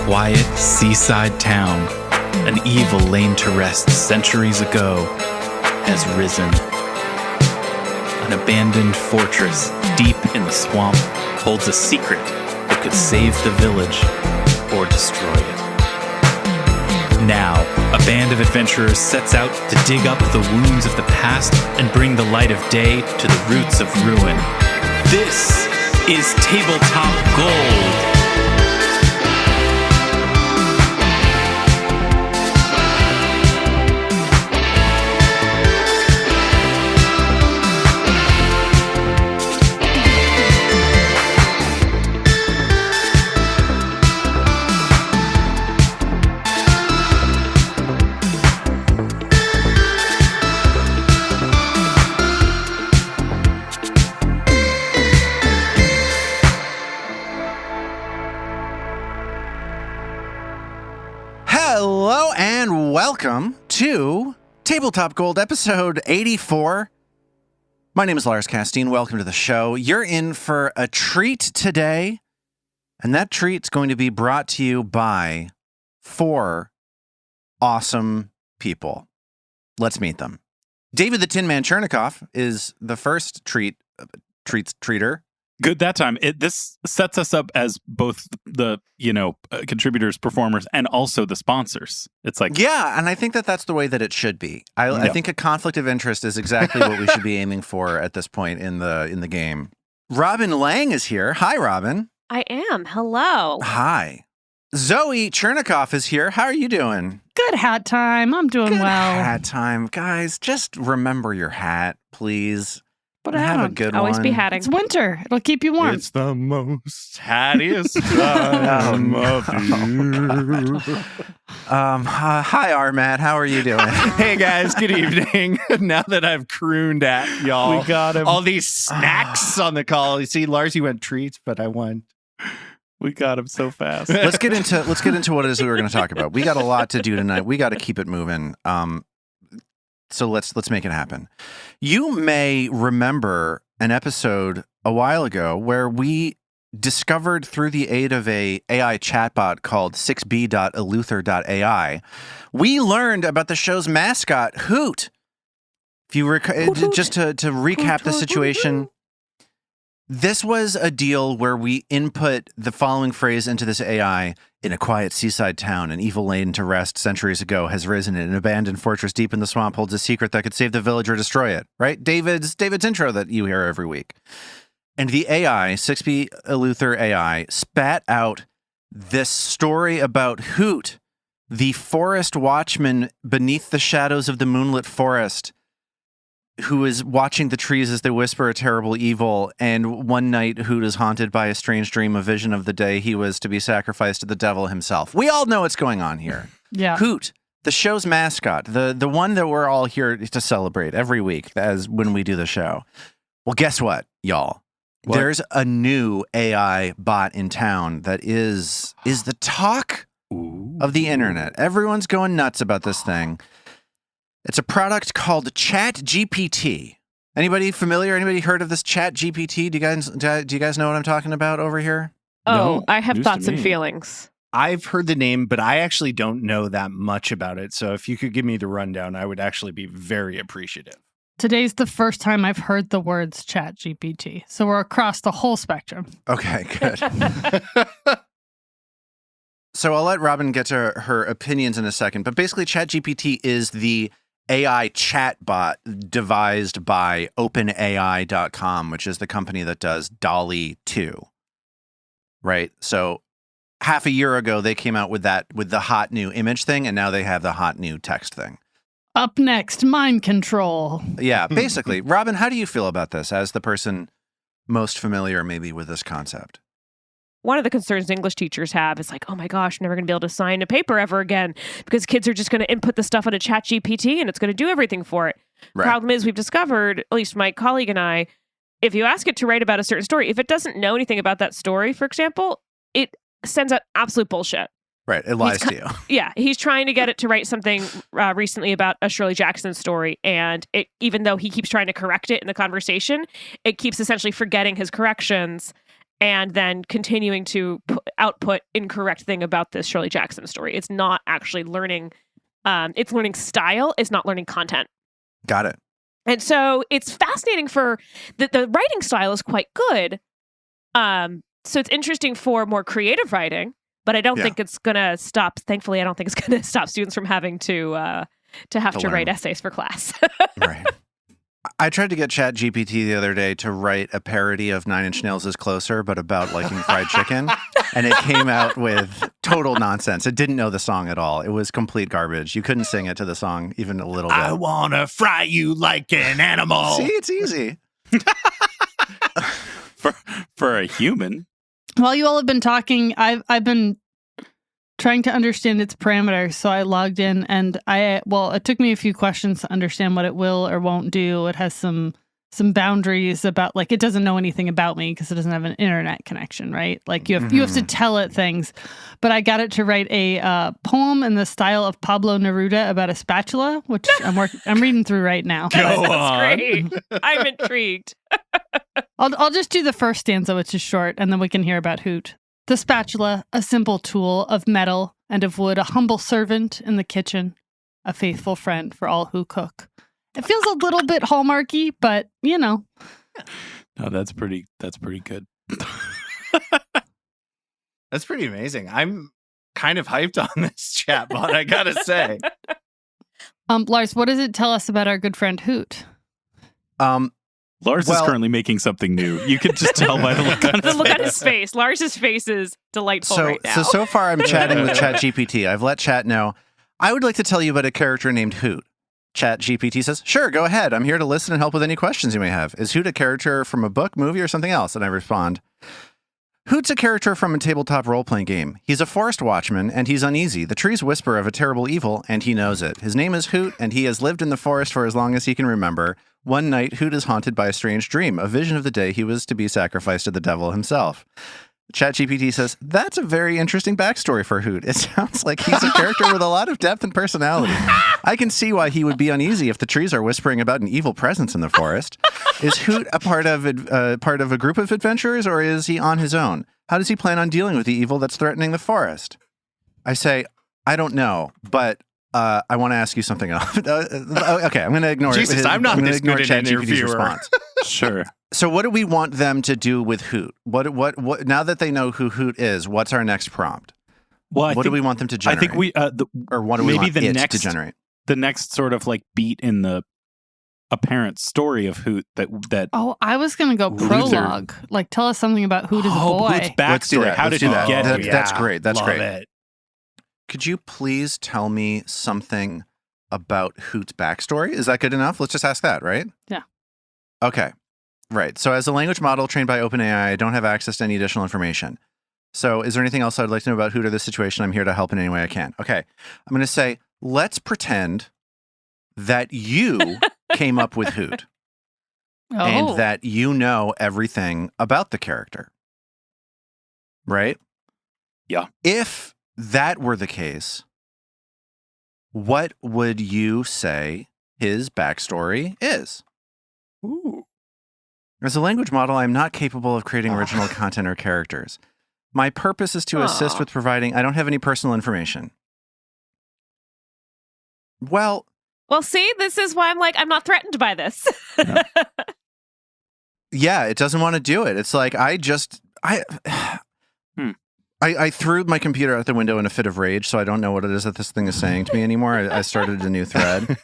quiet seaside town, an evil laid to rest centuries ago, has risen. An abandoned fortress deep in the swamp holds a secret that could save the village or destroy it. Now, a band of adventurers sets out to dig up the wounds of the past and bring the light of day to the roots of ruin. This is Tabletop Gold. Hello and welcome to Tabletop Gold episode 84. My name is Lars Casteen. Welcome to the show. You're in for a treat today, and that treat's going to be brought to you by 4 awesome people. Let's meet them. David the Tin Man Chernicoff is the first treater. Good that time. This sets us up as both the contributors, performers, and also the sponsors. It's like and I think that's the way that it should be. I think a conflict of interest is exactly what we should be aiming for at this point in the game. Robin Lange is here. Hi, Robin. I am. Hello. Hi. Zoe Chernicoff is here. How are you doing? Good hat time. I'm doing well. Hat time, guys. Just remember your hat, please. But have a good Always one. be hatting. It's winter. It'll keep you warm. It's the most hattiest time of year. Hi, Armat. How are you doing? Hey guys, good evening. Now that I've crooned at y'all, We got him. all these snacks on the call. You see, Lars, you went treats, but I won. We got him so fast. Let's get into what it is that we're going to talk about. We got a lot to do tonight. We got to keep it moving. So let's make it happen. You may remember an episode a while ago where we discovered through the aid of a AI chatbot called 6b.eleuther.ai, we learned about the show's mascot, Hoot. If you just to recap the situation, this was a deal where we input the following phrase into this AI. In a quiet seaside town, an evil laid to rest centuries ago has risen in an abandoned fortress deep in the swamp holds a secret that could save the village or destroy it, right? David's intro that you hear every week. And the AI, 6B Eleuther AI, spat out this story about Hoot, the forest watchman beneath the shadows of the moonlit forest, who is watching the trees as they whisper a terrible evil, and one night Hoot is haunted by a strange dream, a vision of the day he was to be sacrificed to the devil himself. We all know what's going on here. Yeah. Hoot, the show's mascot, the one that we're all here to celebrate every week as when we do the show. Well, guess what, y'all? What? There's a new AI bot in town that is the talk of the internet. Everyone's going nuts about this thing. It's a product called ChatGPT. Anybody familiar? Anybody heard of this ChatGPT? Do you guys know what I'm talking about over here? Oh, No, I have news to thoughts and me. feelings. I've heard the name, but I actually don't know that much about it. So if you could give me the rundown, I would actually be very appreciative. Today's the first time I've heard the words Chat GPT. So we're across the whole spectrum. Okay, good. So I'll let Robin get to her opinions in a second, but basically ChatGPT is the AI chatbot devised by OpenAI.com, which is the company that does DALL-E 2. Right? So half a year ago, they came out with the hot new image thing, and now they have the hot new text thing. Up next, mind control. Yeah, basically. Robin, how do you feel about this as the person most familiar maybe with this concept? One of the concerns English teachers have is like, oh my gosh, never going to be able to sign a paper ever again because kids are just going to input the stuff on a ChatGPT and it's going to do everything for it. Right. Problem is, we've discovered, at least my colleague and I, if you ask it to write about a certain story, if it doesn't know anything about that story, for example, it sends out absolute bullshit. Right, it lies to you. Yeah, he's trying to get it to write something recently about a Shirley Jackson story, and it, even though he keeps trying to correct it in the conversation, it keeps essentially forgetting his corrections and then continuing to output incorrect thing about this Shirley Jackson story. It's not actually learning. It's learning style. It's not learning content. Got it. And so it's fascinating for the writing style is quite good. So it's interesting for more creative writing, but I don't think it's going to stop. Thankfully, I don't think it's going to stop students from having to write essays for class. Right. I tried to get ChatGPT the other day to write a parody of Nine Inch Nails is Closer, but about liking fried chicken. And it came out with total nonsense. It didn't know the song at all. It was complete garbage. You couldn't sing it to the song even a little bit. I want to fry you like an animal. See, it's easy. For a human. While you all have been talking, I've been trying to understand its parameters. So I logged in and it took me a few questions to understand what it will or won't do. It has some boundaries about, like, it doesn't know anything about me because it doesn't have an internet connection, right? Like you have to tell it things. But I got it to write a poem in the style of Pablo Neruda about a spatula, which I'm reading through right now. Go on. That's great. I'm intrigued. I'll just do the first stanza, which is short, and then we can hear about Hoot. The spatula, a simple tool of metal and of wood, a humble servant in the kitchen, a faithful friend for all who cook. It feels a little bit Hallmarky, but No, that's pretty good. That's pretty amazing. I'm kind of hyped on this chatbot, I gotta say. Lars, what does it tell us about our good friend Hoot? Lars is currently making something new. You can just tell by the look on his The look on face. his face. Lars's face is delightful right now. So far I'm chatting with ChatGPT. I've let Chat know, I would like to tell you about a character named Hoot. ChatGPT says, sure, go ahead. I'm here to listen and help with any questions you may have. Is Hoot a character from a book, movie, or something else? And I respond, Hoot's a character from a tabletop role-playing game. He's a forest watchman, and he's uneasy. The trees whisper of a terrible evil, and he knows it. His name is Hoot, and he has lived in the forest for as long as he can remember. One night, Hoot is haunted by a strange dream, a vision of the day he was to be sacrificed to the devil himself. ChatGPT says, that's a very interesting backstory for Hoot. It sounds like he's a character with a lot of depth and personality. I can see why he would be uneasy if the trees are whispering about an evil presence in the forest. Is Hoot a part of a group of adventurers, or is he on his own? How does he plan on dealing with the evil that's threatening the forest? I say, I don't know, but I want to ask you something else. Okay, I'm going to ignore Jesus, it. I'm not this ignore good an ChatGPT's interviewer. response. Sure. So what do we want them to do with Hoot? What now that they know who Hoot is, what's our next prompt? Well, What do we want them to generate? I think we or what do we maybe want the it next to generate? the next sort of like beat in the apparent story of Hoot that Oh, I was going to go Luther. prologue. Like, tell us something about Hoot as a boy. Hoot's backstory. Let's do that. How Let's did do he that. get That- here? That's great. That's love great. It. Could you please tell me something about Hoot's backstory? Is that good enough? Let's just ask that, right? Yeah. Okay. Right. So as a language model trained by OpenAI, I don't have access to any additional information. So is there anything else I'd like to know about Hoot or this situation? I'm here to help in any way I can. Okay. I'm going to say, let's pretend that you came up with Hoot and that you know everything about the character. Right? Yeah. If that were the case, what would you say his backstory is? Ooh. As a language model, I'm not capable of creating original content or characters. My purpose is to assist with providing. I don't have any personal information. Well, see, this is why I'm like, I'm not threatened by this. yeah, it doesn't want to do it. It's like I threw my computer out the window in a fit of rage, so I don't know what it is that this thing is saying to me anymore. I started a new thread.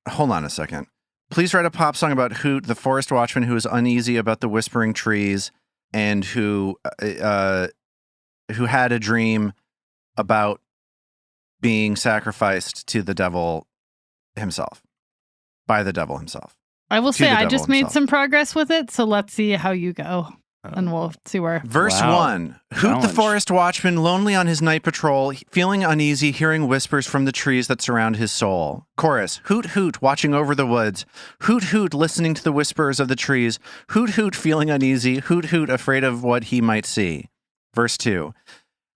Hold on a second. Please write a pop song about Hoot, the forest watchman who is uneasy about the whispering trees and who had a dream about being sacrificed to the devil himself, by the devil himself. I will say the I devil just made himself. some progress with it, so let's see how you go. And we'll see where. Verse Wow. 1. Hoot the Challenge. forest watchman, lonely on his night patrol, feeling uneasy, hearing whispers from the trees that surround his soul. Chorus. Hoot, hoot, watching over the woods. Hoot, hoot, listening to the whispers of the trees. Hoot, hoot, feeling uneasy. Hoot, hoot, afraid of what he might see. Verse 2.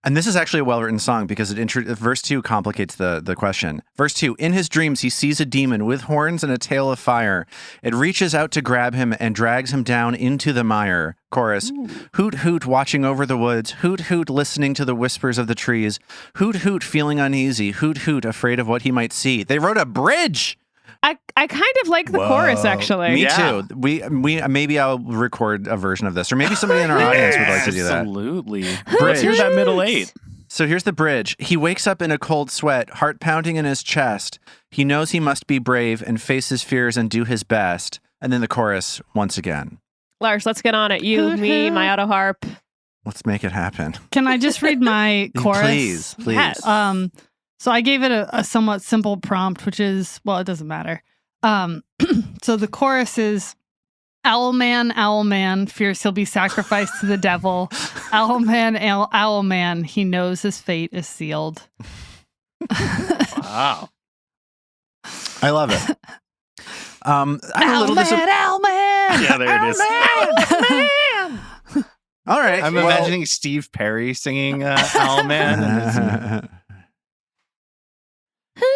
And this is actually a well-written song because verse 2 complicates the question. Verse 2, in his dreams, he sees a demon with horns and a tail of fire. It reaches out to grab him and drags him down into the mire. Chorus, hoot, hoot, watching over the woods. Hoot, hoot, listening to the whispers of the trees. Hoot, hoot, feeling uneasy. Hoot, hoot, afraid of what he might see. They wrote a bridge! I kind of like the chorus, actually. Me too. We maybe I'll record a version of this, or maybe somebody in our audience would like to do that. Absolutely. Bridge. Here's that middle eight. So here's the bridge. He wakes up in a cold sweat, heart pounding in his chest. He knows he must be brave and face his fears and do his best. And then the chorus once again. Lars, let's get on it. You, me, my auto harp. Let's make it happen. Can I just read my chorus? Please. Yes. So I gave it a somewhat simple prompt, which is, well, it doesn't matter. So the chorus is, owl man, fears he'll be sacrificed to the devil. Owl man, he knows his fate is sealed. Wow. I love it. I'm a little disappointed. Owl man! Yeah, there it is. All right. I'm imagining Steve Perry singing Owlman.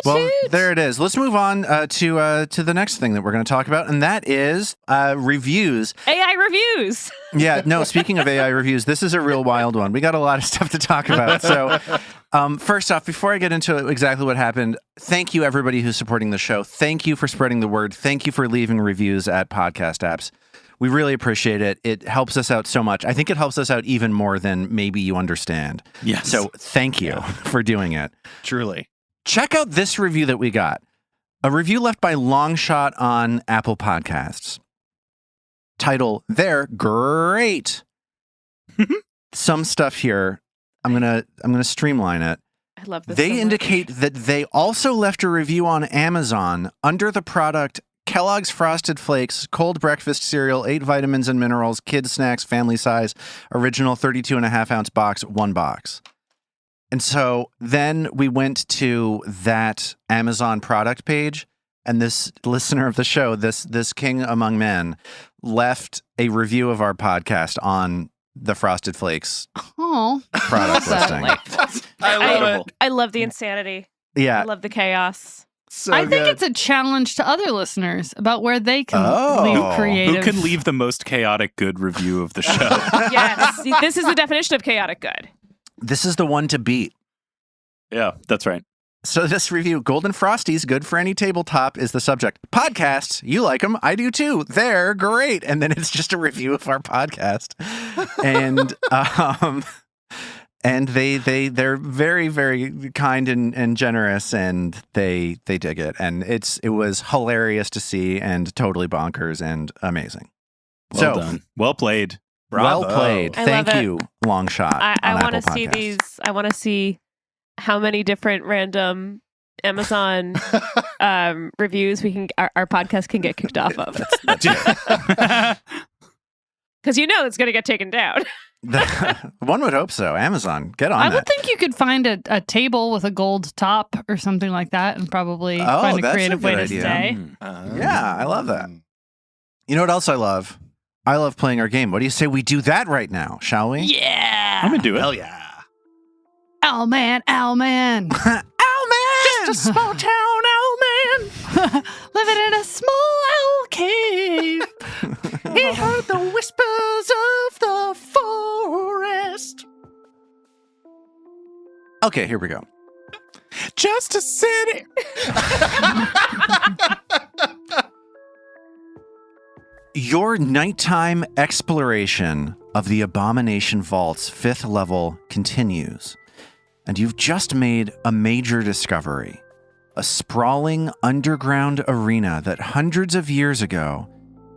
Well, there it is. Let's move on to the next thing that we're going to talk about, and that is reviews. AI reviews. Yeah, no, speaking of AI reviews, this is a real wild one. We got a lot of stuff to talk about. So first off, before I get into exactly what happened, thank you, everybody who's supporting the show. Thank you for spreading the word. Thank you for leaving reviews at podcast apps. We really appreciate it. It helps us out so much. I think it helps us out even more than maybe you understand. Yes. So thank you for doing it. Truly. Check out this review that we got. A review left by Longshot on Apple Podcasts. Title, they're great. Some stuff here. I'm gonna streamline it. I love this. They so much. indicate that they also left a review on Amazon under the product Kellogg's Frosted Flakes, cold breakfast cereal, 8 vitamins and minerals, kids snacks, family size, original 32.5-ounce box, 1 box. And so then we went to that Amazon product page, and this listener of the show, this king among men, left a review of our podcast on the Frosted Flakes Oh, product listing. I love it. I love the insanity. I Yeah. love the chaos. So I think good. it's a challenge to other listeners about where they can Oh. leave creative. Who can leave the most chaotic good review of the show? Yes. This is the definition of chaotic good. This is the one to beat. Yeah, that's right. So this review, Golden Frosties, good for any tabletop, is the subject. Podcasts, you like them, I do too. They're great. And then it's just a review of our podcast. And they're very, very kind and generous, and they dig it. And it was hilarious to see and totally bonkers and amazing. Well done. Well played. Well Bravo. played. I Thank love it. you, Longshot. I on want to Apple see Podcasts. these. I want to see how many different random Amazon reviews our podcast can get kicked off of. Because it's going to get taken down. One would hope so. Amazon, get on I that. would think you could find a table with a gold top or something like that and probably find a that's a creative way good to idea. stay. Yeah, I love that. You know what else I love? I love playing our game. What do you say we do that right now, shall we? Yeah. I'm gonna do it. Hell yeah. Owl man. Owl man! Just a small town owl man. Living in a small owl cave. He heard the whispers of the forest. Okay, here we go. Just a city. Your nighttime exploration of the Abomination Vault's 5th level continues, and you've just made a major discovery. A sprawling underground arena that hundreds of years ago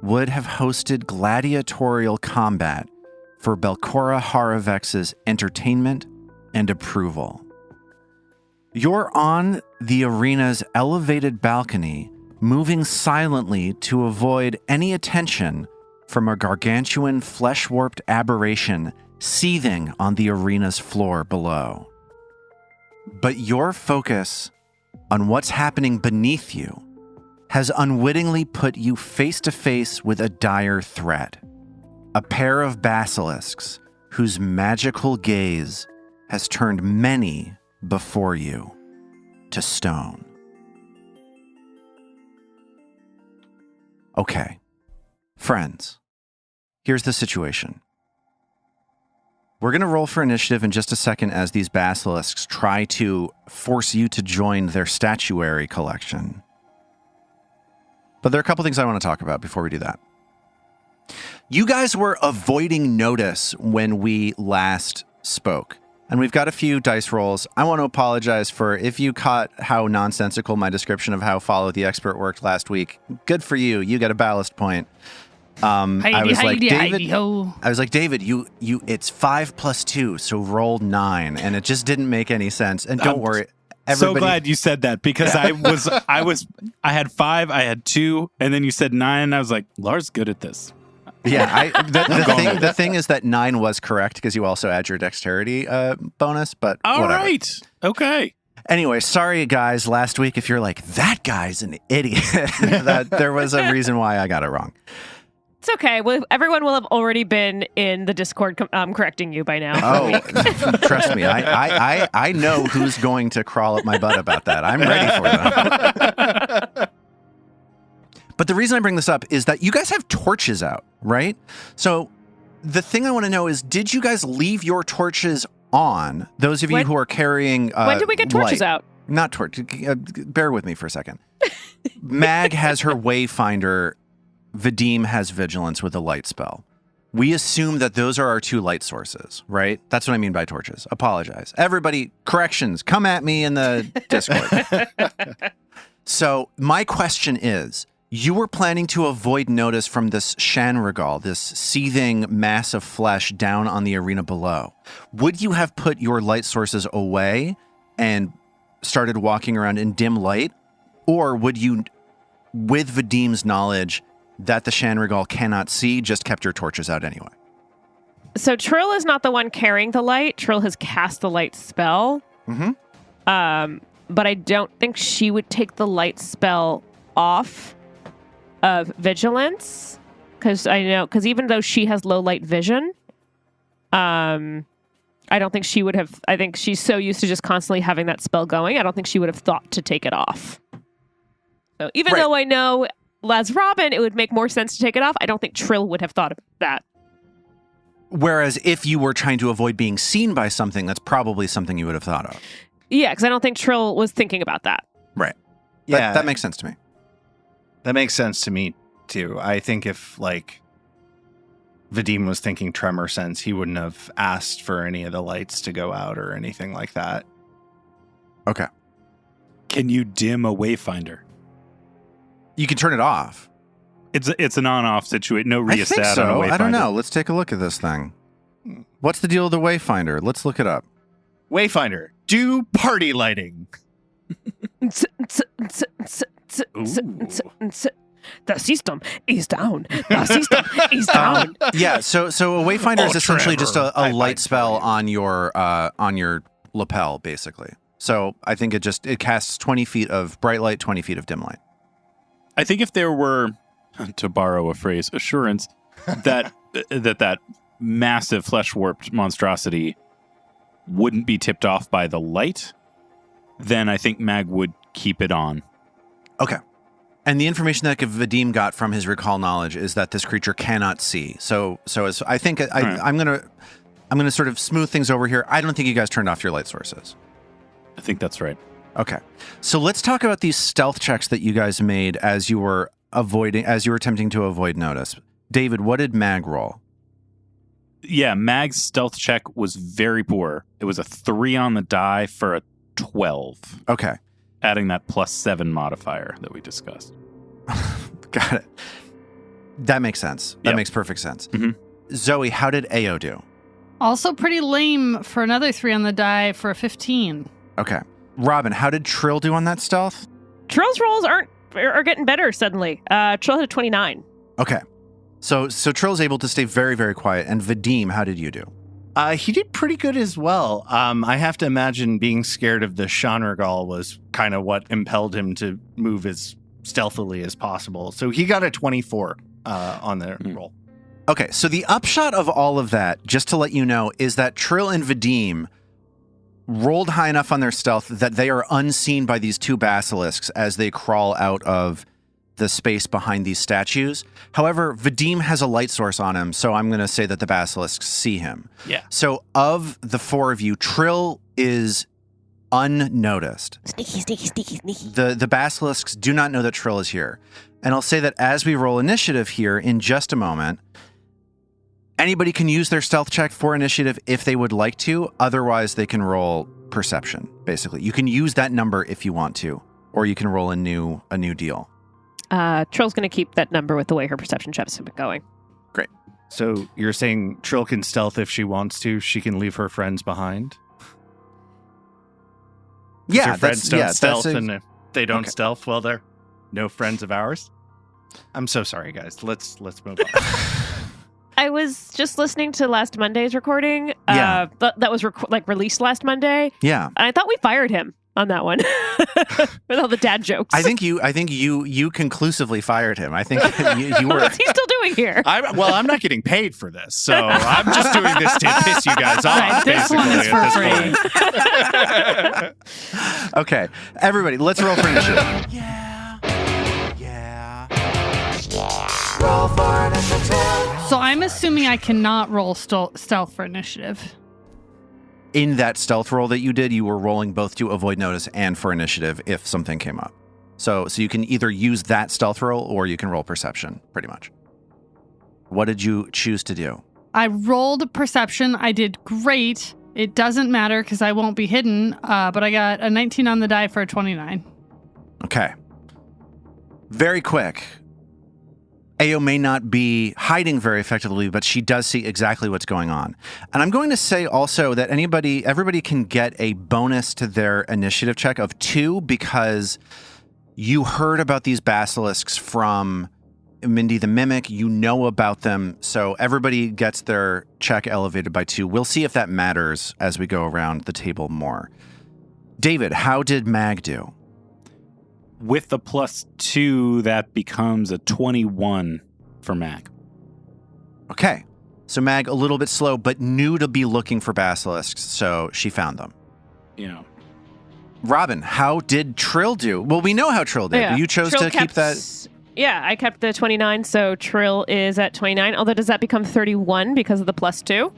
would have hosted gladiatorial combat for Belcora Haravex's entertainment and approval. You're on the arena's elevated balcony, moving silently to avoid any attention from a gargantuan flesh-warped aberration seething on the arena's floor below. But your focus on what's happening beneath you has unwittingly put you face to face with a dire threat. A pair of basilisks whose magical gaze has turned many before you to stone. Okay, friends, here's the situation. We're going to roll for initiative in just a second as these basilisks try to force you to join their statuary collection. But there are a couple things I want to talk about before we do that. You guys were avoiding notice when we last spoke, and we've got a few dice rolls. I want to apologize for if you caught how nonsensical my description of how Follow the Expert worked last week. Good for you. You get a ballast point. I was like, David, you, it's 5 + 2, so roll 9, and it just didn't make any sense. And don't worry, everybody. So glad you said that because I had 5, I had 2, and then you said 9, and I was like, Lars good at this. Yeah, the thing is that 9 was correct because you also add your dexterity bonus, but all whatever. right, okay. Anyway, sorry guys, last week if you're like, that guy's an idiot, that there was a reason why I got it wrong. It's okay. Well, everyone will have already been in the Discord correcting you by now. Oh, trust me. I know who's going to crawl up my butt about that. I'm ready for them. But the reason I bring this up is that you guys have torches out, right? So the thing I want to know is, did you guys leave your torches on? Those of you who are carrying when did we get torches out? Not torch. Bear with me for a second. Mag has her Wayfinder. Vadim has Vigilance with a light spell. We assume that those are our 2 light sources, right? That's what I mean by torches. Apologize. Everybody, corrections, come at me in the Discord. So my question is, you were planning to avoid notice from this Chernicoff, this seething mass of flesh down on the arena below. Would you have put your light sources away and started walking around in dim light? Or would you, with Vadim's knowledge that the Chernicoff cannot see, just kept your torches out anyway? So Trill is not the one carrying the light. Trill has cast the light spell. Mm-hmm. But I don't think she would take the light spell off of Vigilance. Because even though she has low light vision, I don't think she would have. I think she's so used to just constantly having that spell going, I don't think she would have thought to take it off. So even though I know as Robin, it would make more sense to take it off, I don't think Trill would have thought of that. Whereas if you were trying to avoid being seen by something, that's probably something you would have thought of. Yeah, because I don't think Trill was thinking about that. Right. Yeah. That makes sense to me. That makes sense to me, too. I think if, Vadim was thinking tremor sense, he wouldn't have asked for any of the lights to go out or anything like that. Okay. Can you dim a Wayfinder? You can turn it off. It's an on-off situation. No I think rheostat so. on a Wayfinder. I don't know. Let's take a look at this thing. What's the deal with the Wayfinder? Let's look it up. Wayfinder, do party lighting. The system is down. The system is down. Yeah, so a Wayfinder is essentially Trevor, just a light fight spell for you. on your lapel, basically. So I think it casts 20 feet of bright light, 20 feet of dim light. I think if there were, to borrow a phrase, assurance that that massive flesh-warped monstrosity wouldn't be tipped off by the light, then I think Mag would keep it on. Okay. And the information that Vadim got from his recall knowledge is that this creature cannot see. So as I think I'm gonna sort of smooth things over here. I don't think you guys turned off your light sources. I think that's right. Okay. So let's talk about these stealth checks that you guys made as you were attempting to avoid notice. David, what did Mag roll? Yeah, Mag's stealth check was very poor. It was a 3 on the die for a 12. Okay. Adding that +7 modifier that we discussed. Got it. That makes sense. That makes perfect sense. Mm-hmm. Zoe, how did Ao do? Also pretty lame for another 3 on the die for a 15. Okay. Robin, how did Trill do on that stealth? Trill's rolls are getting better suddenly. Trill had a 29. Okay. So Trill's able to stay very, very quiet. And Vadim, how did you do? He did pretty good as well. I have to imagine being scared of the Chernicoff was kind of what impelled him to move as stealthily as possible. So he got a 24 on the roll. Okay, so the upshot of all of that, just to let you know, is that Trill and Vadim rolled high enough on their stealth that they are unseen by these two basilisks as they crawl out of the space behind these statues. However, Vadim has a light source on him, so I'm going to say that the basilisks see him. Yeah. So of the four of you, Trill is unnoticed. Sneaky. The basilisks do not know that Trill is here. And I'll say that as we roll initiative here in just a moment, anybody can use their stealth check for initiative if they would like to. Otherwise, they can roll perception, basically. You can use that number if you want to, or you can roll a new deal. Trill's going to keep that number with the way her perception checks have been going. Great. So you're saying Trill can stealth if she wants to? She can leave her friends behind? Yeah, your friends don't stealth, that's and if they don't Okay. stealth, well, they're no friends of ours. I'm so sorry, guys. Let's move on. I was just listening to last Monday's recording. Yeah. That was released last Monday. Yeah. And I thought we fired him on that one with all the dad jokes. I think you conclusively fired him. I think you were. What's he still doing here? I'm not getting paid for this, so I'm just doing this to piss you guys off. Right, this one is for basically, free. at this point. Okay, everybody, let's roll for initiative. Roll for initiative. So I'm assuming I cannot roll stealth for initiative. In that stealth roll that you did, you were rolling both to avoid notice and for initiative if something came up. So you can either use that stealth roll or you can roll perception, pretty much. What did you choose to do? I rolled perception. I did great. It doesn't matter because I won't be hidden, but I got a 19 on the die for a 29. Okay. Very quick. Ao may not be hiding very effectively, but she does see exactly what's going on. And I'm going to say also that everybody can get a bonus to their initiative check of 2 because you heard about these basilisks from Mindy the Mimic. You know about them. So everybody gets their check elevated by 2. We'll see if that matters as we go around the table more. David, how did Mag do? With the +2, that becomes a 21 for Mag. Okay. So Mag, a little bit slow, but knew to be looking for basilisks, so she found them. Yeah. Robin, how did Trill do? Well, we know how Trill did. Yeah. You chose Trill to keep kept- that. Yeah, I kept the 29, so Trill is at 29. Although, does that become 31 because of the +2?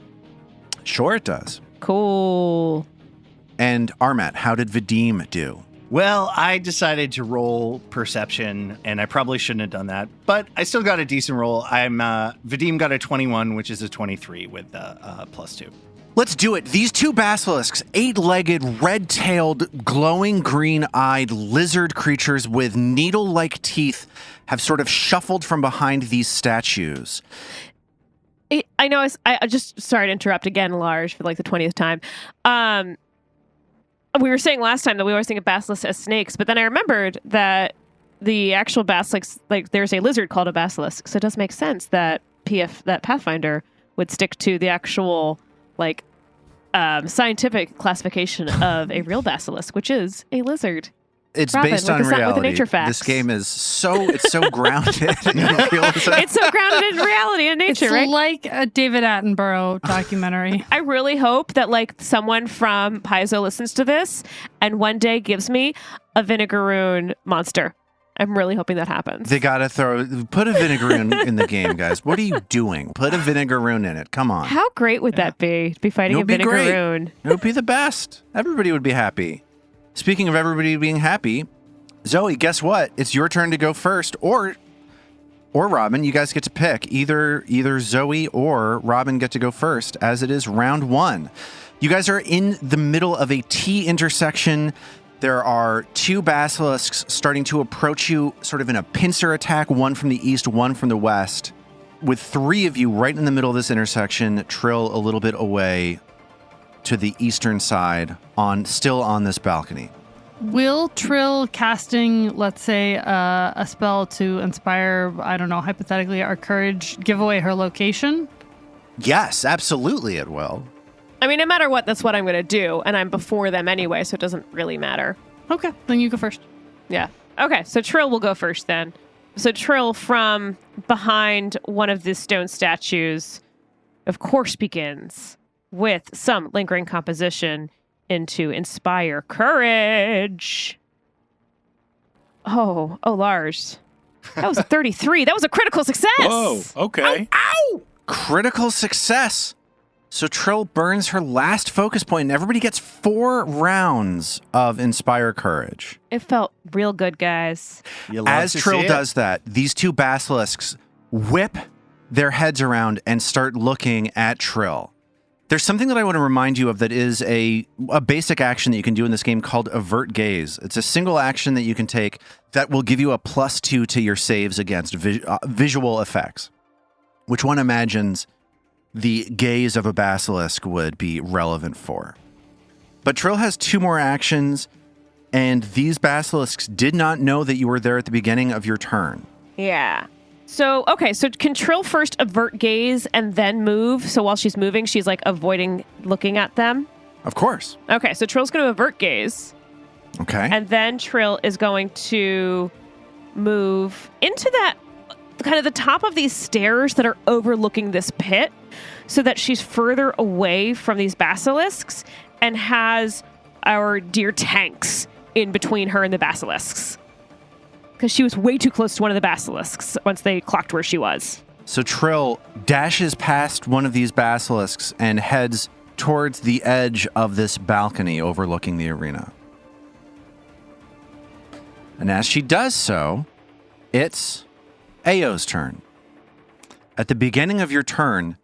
Sure, it does. Cool. And Armat, how did Vadim do? Well, I decided to roll perception, and I probably shouldn't have done that, but I still got a decent roll. Vadim got a 21, which is a 23 with the +2. Let's do it. These two basilisks, 8-legged, red-tailed, glowing green-eyed lizard creatures with needle-like teeth, have sort of shuffled from behind these statues. I know. I just sorry to interrupt again, Lars, for like the 20th time. We were saying last time that we always think of basilisks as snakes, but then I remembered that the actual basilisks, like there's a lizard called a basilisk, so it does make sense that Pathfinder would stick to the actual scientific classification of a real basilisk, which is a lizard. It's Robin, based on with the reality. nature facts. This game is so grounded in realism. It's so grounded in reality and nature, It's right? like a David Attenborough documentary. I really hope that someone from Paizo listens to this and one day gives me a vinegaroon monster. I'm really hoping that happens. They gotta put a vinegaroon in the game, guys. What are you doing? Put a vinegaroon in it. Come on. How great would that be? To be fighting It a would be great. vinegaroon. It would be the best. Everybody would be happy. Speaking of everybody being happy, Zoe, guess what? It's your turn to go first, or Robin. You guys get to pick. Either Zoe or Robin get to go first, as it is round 1. You guys are in the middle of a T intersection. There are 2 basilisks starting to approach you sort of in a pincer attack, one from the east, one from the west. With 3 of you right in the middle of this intersection, Trill a little bit away to the eastern side, still on this balcony. Will Trill casting, let's say, a spell to inspire, I don't know, hypothetically, our courage, give away her location? Yes, absolutely it will. I mean, no matter what, that's what I'm going to do. And I'm before them anyway, so it doesn't really matter. Okay, then you go first. Yeah. Okay, so Trill will go first then. So Trill, from behind one of the stone statues, of course begins with some lingering composition into Inspire Courage. Oh, Lars. That was a 33. That was a critical success. Whoa, okay. Ow! Critical success. So Trill burns her last focus point, and everybody gets 4 rounds of Inspire Courage. It felt real good, guys. You love As to Trill see it. does that, these 2 basilisks whip their heads around and start looking at Trill. There's something that I want to remind you of that is a basic action that you can do in this game called Avert Gaze. It's a single action that you can take that will give you a +2 to your saves against visual effects, which one imagines the gaze of a basilisk would be relevant for. But Trill has 2 more actions, and these basilisks did not know that you were there at the beginning of your turn. Yeah. So can Trill first avert gaze and then move? So while she's moving, she's like avoiding looking at them? Of course. Okay, so Trill's going to avert gaze. Okay. And then Trill is going to move into that kind of the top of these stairs that are overlooking this pit so that she's further away from these basilisks and has our dear tanks in between her and the basilisks. Because she was way too close to one of the basilisks once they clocked where she was. So Trill dashes past one of these basilisks and heads towards the edge of this balcony overlooking the arena. And as she does so, it's Ao's turn. At the beginning of your turn,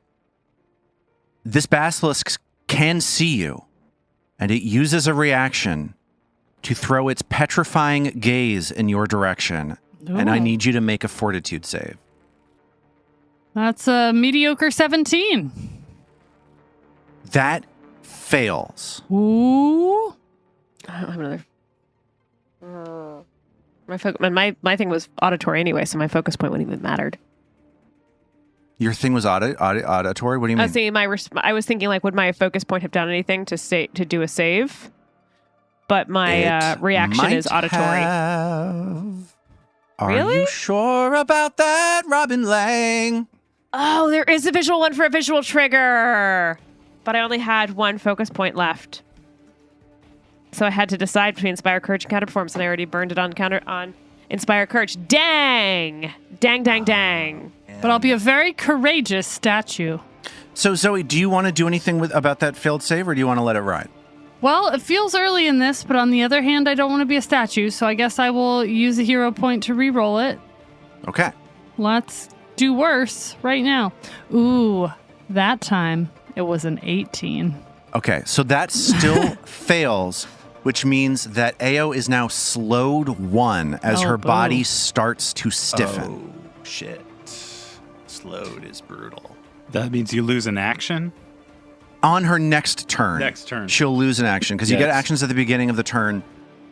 this basilisk can see you, and it uses a reaction to throw its petrifying gaze in your direction. And I Ooh. need you to make a fortitude save. That's a mediocre 17. That fails. Ooh. I don't have another. My thing was auditory anyway, so my focus point wouldn't even mattered. Your thing was auditory? What do you I mean? was thinking I was thinking like, would my focus point have done anything to do a save? But my It reaction might is auditory. have. Are Really? you sure about that, Robin Lange? Oh, there is a visual one for a visual trigger, but I only had 1 focus point left, so I had to decide between Inspire Courage and Counterperformance, and I already burned it on Inspire Courage. Dang! Dang! But I'll be a very courageous statue. So, Zoe, do you want to do anything about that failed save, or do you want to let it ride? Well, it feels early in this, but on the other hand, I don't want to be a statue, so I guess I will use a hero point to re-roll it. Okay. Let's do worse right now. Ooh, that time it was an 18. Okay, so that still fails, which means that Ao is now slowed 1 as Oh, her boo. body starts to stiffen. Oh, shit. Slowed is brutal. That means you lose an action? On her next turn. Next turn. She'll lose an action because you get Yes. actions at the beginning of the turn.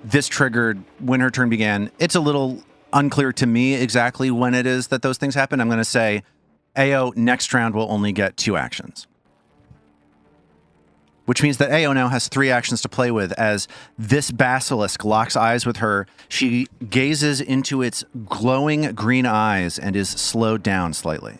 This triggered when her turn began. It's a little unclear to me exactly when it is that those things happen. I'm going to say Ao next round will only get 2 actions. Which means that Ao now has 3 actions to play with as this basilisk locks eyes with her. She gazes into its glowing green eyes and is slowed down slightly.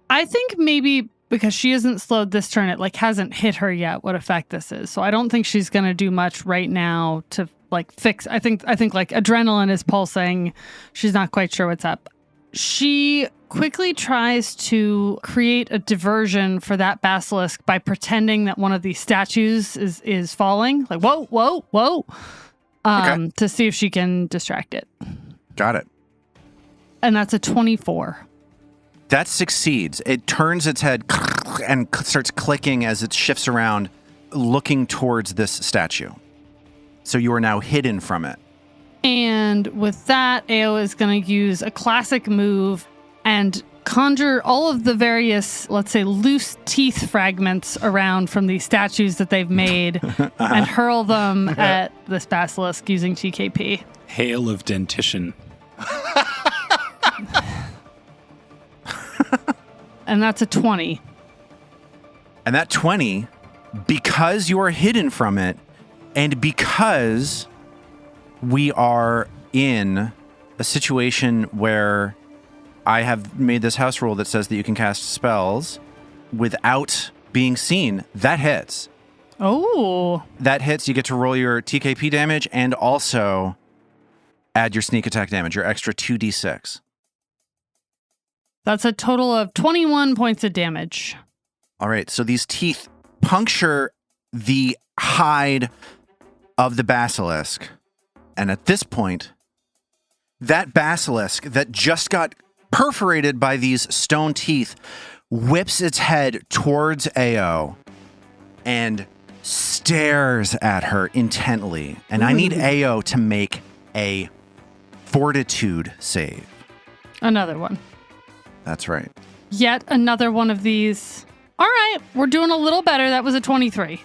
I think maybe because she isn't slowed this turn, it like hasn't hit her yet what effect this is. So I don't think she's going to do much right now to like fix. I think like adrenaline is pulsing. She's not quite sure what's up. She quickly tries to create a diversion for that basilisk by pretending that one of these statues is falling. Like, whoa. Okay. To see if she can distract it. Got it. And that's a 24. That succeeds. It turns its head and starts clicking as it shifts around, looking towards this statue. So you are now hidden from it. And with that, Ao is going to use a classic move and conjure all of the various, let's say, loose teeth fragments around from these statues that they've made and hurl them at this basilisk using TKP. Hail of dentition. And that's a 20. And that 20, because you are hidden from it, and because we are in a situation where I have made this house rule that says that you can cast spells without being seen, that hits. Oh. That hits. You get to roll your TKP damage and also add your sneak attack damage, your extra 2d6. That's a total of 21 points of damage. All right, so these teeth puncture the hide of the basilisk. And at this point, that basilisk that just got perforated by these stone teeth whips its head towards Ao and stares at her intently. And I need Ao to make a fortitude save. Another one. That's right. Yet another one of these. All right, we're doing a little better. That was a 23.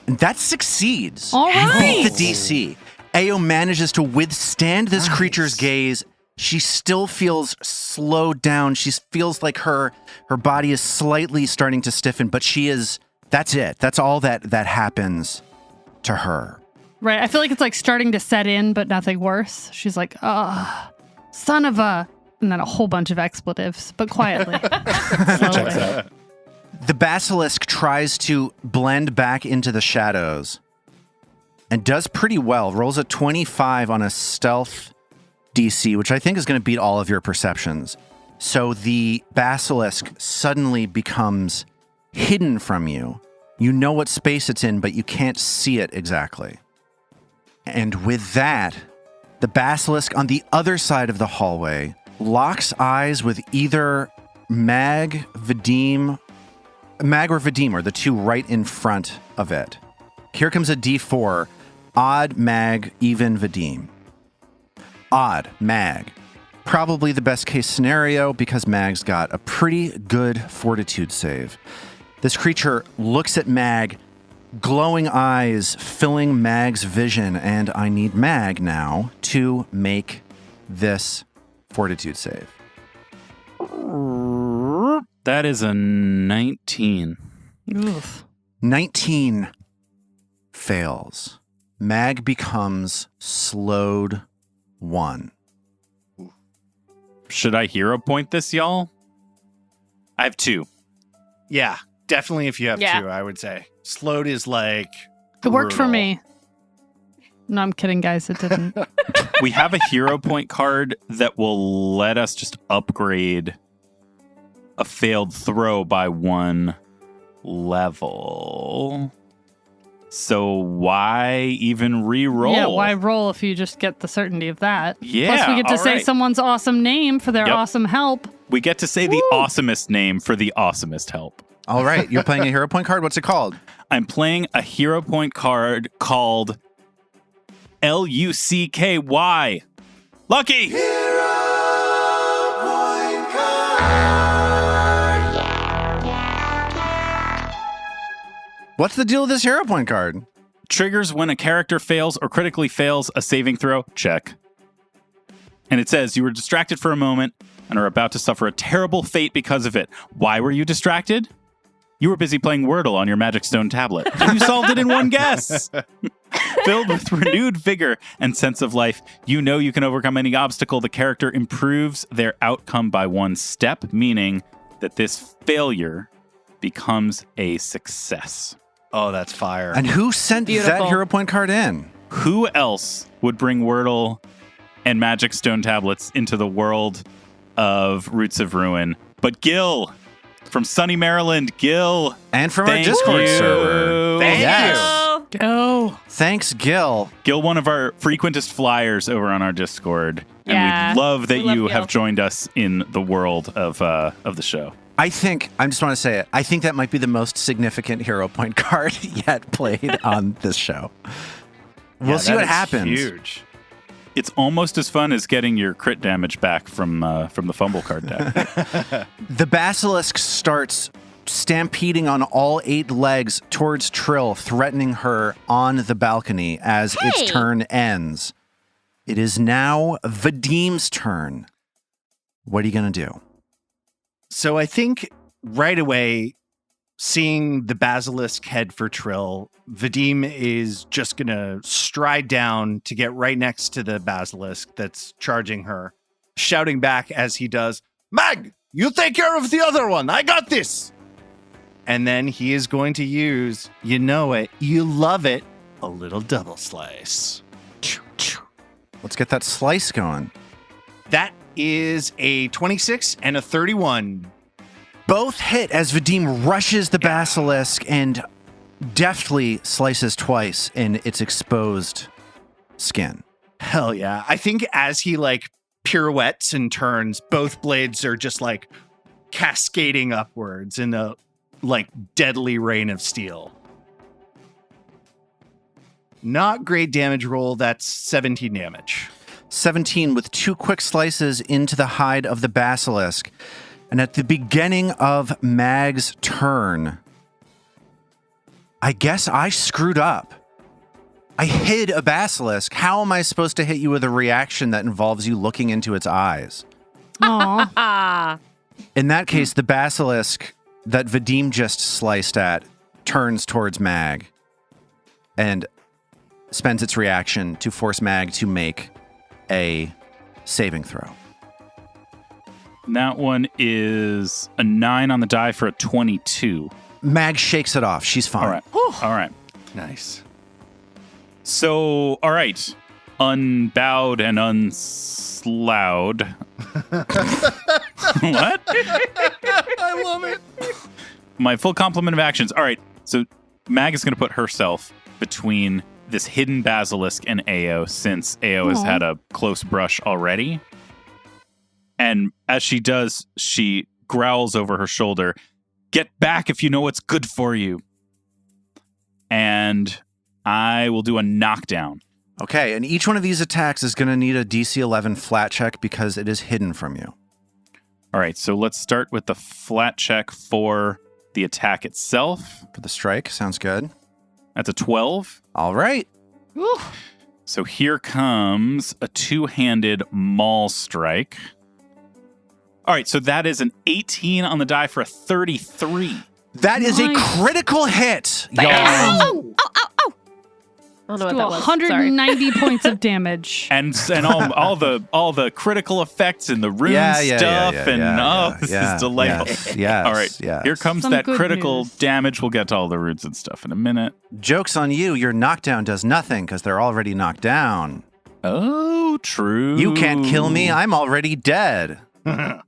And that succeeds. All You right. beat the DC. Ao manages to withstand this creature's gaze. She still feels slowed down. She feels like her body is slightly starting to stiffen, but that's it. That's all that happens to her. Right. I feel like it's like starting to set in, but nothing worse. She's like, son of a... And then a whole bunch of expletives, but quietly. Slowly. The basilisk tries to blend back into the shadows and does pretty well. Rolls a 25 on a stealth DC, which I think is going to beat all of your perceptions. So the basilisk suddenly becomes hidden from you. You know what space it's in, but you can't see it exactly. And with that, the basilisk on the other side of the hallway locks eyes with either Mag or Vadim, or the two right in front of it. Here comes a D4. Odd, Mag, even, Vadim. Odd, Mag. Probably the best case scenario because Mag's got a pretty good fortitude save. This creature looks at Mag, glowing eyes filling Mag's vision, and I need Mag now to make this fortitude save. That is a 19. Oof. 19 fails. Mag becomes slowed 1. Should I hero point this, y'all? I have 2. Yeah, definitely if you have Yeah. 2, I would say. Slowed is like... It worked for brutal. me. No, I'm kidding, guys. It didn't. We have a hero point card that will let us just upgrade a failed throw by 1 level. So why even re-roll? Yeah, why roll if you just get the certainty of that? Yeah, Plus, we get to all say right. someone's awesome name for their Yep. awesome help. We get to say the awesomest name for the awesomest help. All right, you're playing a hero point card. What's it called? I'm playing a hero point card called Lucky. Lucky! What's the deal with this hero point card? Triggers when a character fails or critically fails a saving throw. Check. And it says you were distracted for a moment and are about to suffer a terrible fate because of it. Why were you distracted? You were busy playing Wordle on your Magic Stone tablet, and you solved it in one guess. Filled with renewed vigor and sense of life, you know you can overcome any obstacle. The character improves their outcome by 1 step, meaning that this failure becomes a success. Oh, that's fire. And who sent that Beautiful. hero point card in? Who else would bring Wordle and Magic Stone tablets into the world of Roots of Ruin but Gil from sunny Maryland? Gil, And from thank our Discord you. server. Thank Yes. you. Go. Thanks, Gil. Gil, one of our frequentest flyers over on our Discord. And Yeah, we love that we love you Gil. have joined us in the world of the show. I just want to say it, I think that might be the most significant hero point card yet played on this show. We'll see that what is happens. Huge. It's almost as fun as getting your crit damage back from the fumble card deck. The basilisk starts stampeding on all 8 legs towards Trill, threatening her on the balcony as its turn ends. It is now Vadim's turn. What are you going to do? So I think right away, seeing the basilisk head for Trill, Vadim is just going to stride down to get right next to the basilisk that's charging her, shouting back as he does, "Mag, you take care of the other one. I got this." And then he is going to use, you know it, you love it, a little double slice. Let's get that slice going. That is a 26 and a 31. Both hit as Vadim rushes the basilisk and deftly slices twice in its exposed skin. Hell yeah. I think as he like pirouettes and turns, both blades are just like cascading upwards in a like deadly rain of steel. Not great damage roll. That's 17 damage. 17 with 2 quick slices into the hide of the basilisk. And at the beginning of Mag's turn, I guess I screwed up. I hid a basilisk. How am I supposed to hit you with a reaction that involves you looking into its eyes? Aw. In that case, the basilisk that Vadim just sliced at turns towards Mag and spends its reaction to force Mag to make a saving throw. And that one is a 9 on the die for a 22. Mag shakes it off. She's fine. All right. All right. Nice. So, all right. Unbowed and unslowed. What? I love it. My full complement of actions. All right. So Mag is going to put herself between this hidden basilisk and Ao, since Ao has had a close brush already. And as she does, she growls over her shoulder, "Get back if you know what's good for you." And I will do a knockdown. Okay, and each one of these attacks is going to need a DC 11 flat check because it is hidden from you. All right, so let's start with the flat check for the attack itself. For the strike, sounds good. That's a 12. All right. So here comes a two-handed maul strike. All right, so that is an 18 on the die for a 33. That is a Nice. critical hit, y'all. Oh! I don't know what Do that was. Sorry. 190 points of damage. And all the critical effects and the rune stuff this is delightful. Yes, All right, yes. here comes Some that good critical news. damage. We'll get to all the runes and stuff in a minute. Joke's on you. Your knockdown does nothing because they're already knocked down. Oh, true. You can't kill me. I'm already dead. Oh,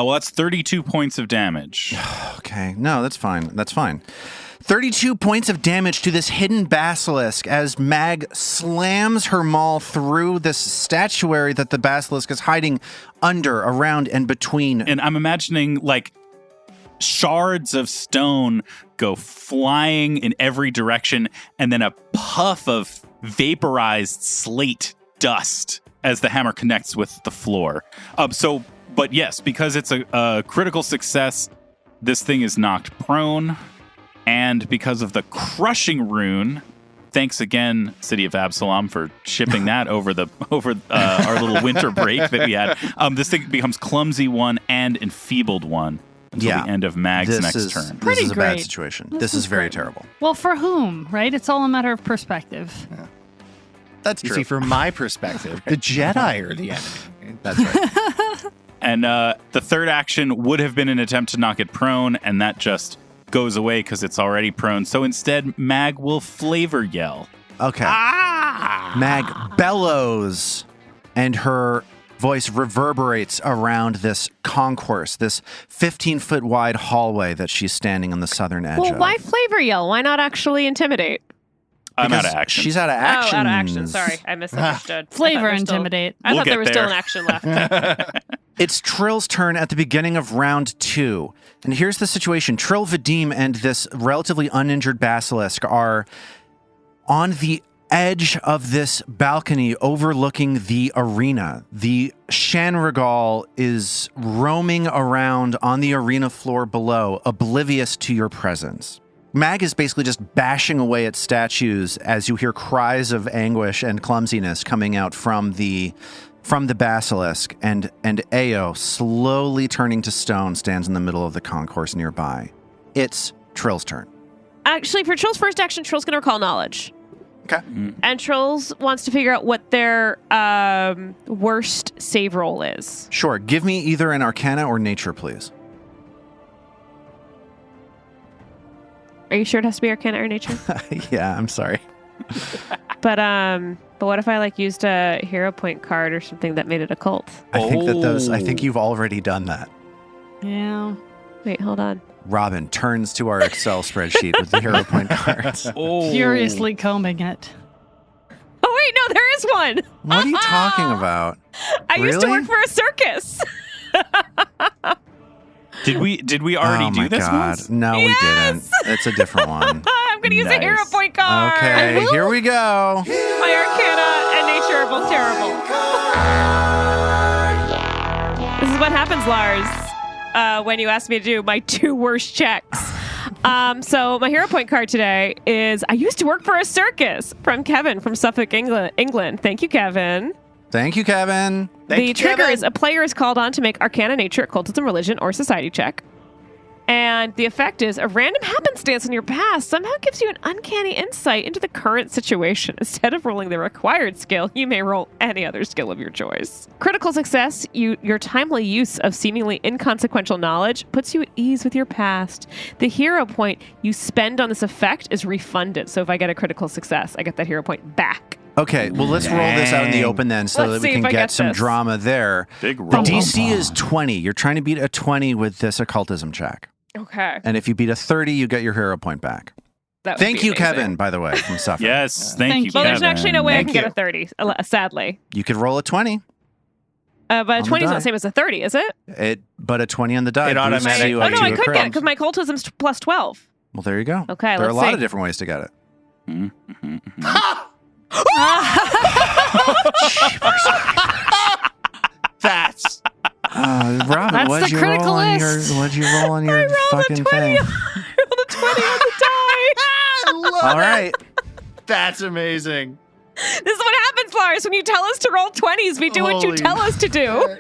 well, that's 32 points of damage. Okay. No, that's fine. That's fine. 32 points of damage to this hidden basilisk as Mag slams her maul through this statuary that the basilisk is hiding under, around, and between. And I'm imagining like shards of stone go flying in every direction, and then a puff of vaporized slate dust as the hammer connects with the floor. But yes, because it's a critical success, this thing is knocked prone. And because of the crushing rune, thanks again, City of Absalom, for shipping that over our little winter break that we had. This thing becomes clumsy 1 and enfeebled 1 until the end of Mag's next turn. This Pretty is a bad great. situation. This This is is very great. terrible. Well, for whom, right? It's all a matter of perspective. That's You see, from my perspective, the Jedi are the enemy. That's right. And the third action would have been an attempt to knock it prone, and that just goes away because it's already prone. So instead, Mag will flavor yell. Okay. Mag bellows, and her voice reverberates around this concourse, this 15-foot wide hallway that she's standing on the southern edge Well, of. why flavor yell? Why not actually intimidate? I'm out Because of action. She's out of action. Oh, out of action. Sorry, I misunderstood. Flavor I thought there was still- intimidate. I We'll thought there get was still there. an action left. It's Trill's turn at the beginning of round 2. And here's the situation. Trill, Vadim, and this relatively uninjured basilisk are on the edge of this balcony overlooking the arena. The Chernicoff is roaming around on the arena floor below, oblivious to your presence. Mag is basically just bashing away at statues as you hear cries of anguish and clumsiness coming out from the basilisk, and Ao, slowly turning to stone, stands in the middle of the concourse nearby. It's Trill's turn. Actually, for Trill's first action, Trill's going to recall knowledge. Okay. And Trill's wants to figure out what their worst save roll is. Sure. Give me either an Arcana or Nature, please. Are you sure it has to be Arcana or Nature? Yeah, I'm sorry. But what if I used a hero point card or something that made it occult? I think you've already done that. Yeah. Wait, hold on. Robin turns to our Excel spreadsheet with the hero point cards. Furiously combing it. Oh wait, no, there is one. What are you talking about? I used to Really? work for a circus. Did we already do this God. once? No, we didn't. It's a different one. I'm going to use a hero Nice. point card. Okay, here we go. My Arcana and Nature are both terrible. This is what happens, Lars, when you ask me to do my 2 worst checks. So my hero point card today is I used to work for a circus from Kevin from Suffolk, England. Thank you, Kevin. Thank you, Kevin. The trigger is a player is called on to make Arcana, Nature, Occultism, Religion, or Society check. And the effect is a random happenstance in your past somehow gives you an uncanny insight into the current situation. Instead of rolling the required skill, you may roll any other skill of your choice. Critical success, your timely use of seemingly inconsequential knowledge puts you at ease with your past. The hero point you spend on this effect is refunded. So if I get a critical success, I get that hero point back. Okay, well, let's roll this out in the open then so Let's that we see can if I get get some this. drama there. Big The roll. DC is 20. You're trying to beat a 20 with this occultism check. Okay. And if you beat a 30, you get your hero point back. That would Thank be you, amazing. Kevin, by the way, from Suffolk. Yes, Thank thank you. you. Well, there's Kevin. actually no way I Thank can get you. a 30, sadly. You could roll a 20, But a the 20 is not die. the same as a 30, is it? but a 20 on the die It boosts automatically- you Oh, up no, to I a could crit. get it because my occultism's plus 12. Well, there you go. Okay, There are a let's lot see. of different ways to get it. That's Robin, That's what'd the you critical roll on your list. what'd you roll on your rolled a fucking 20. thing? I rolled a 20 on the die. All right. that's amazing. This is what happens, Lars. When you tell us to roll 20s, we do what you Holy tell us to do.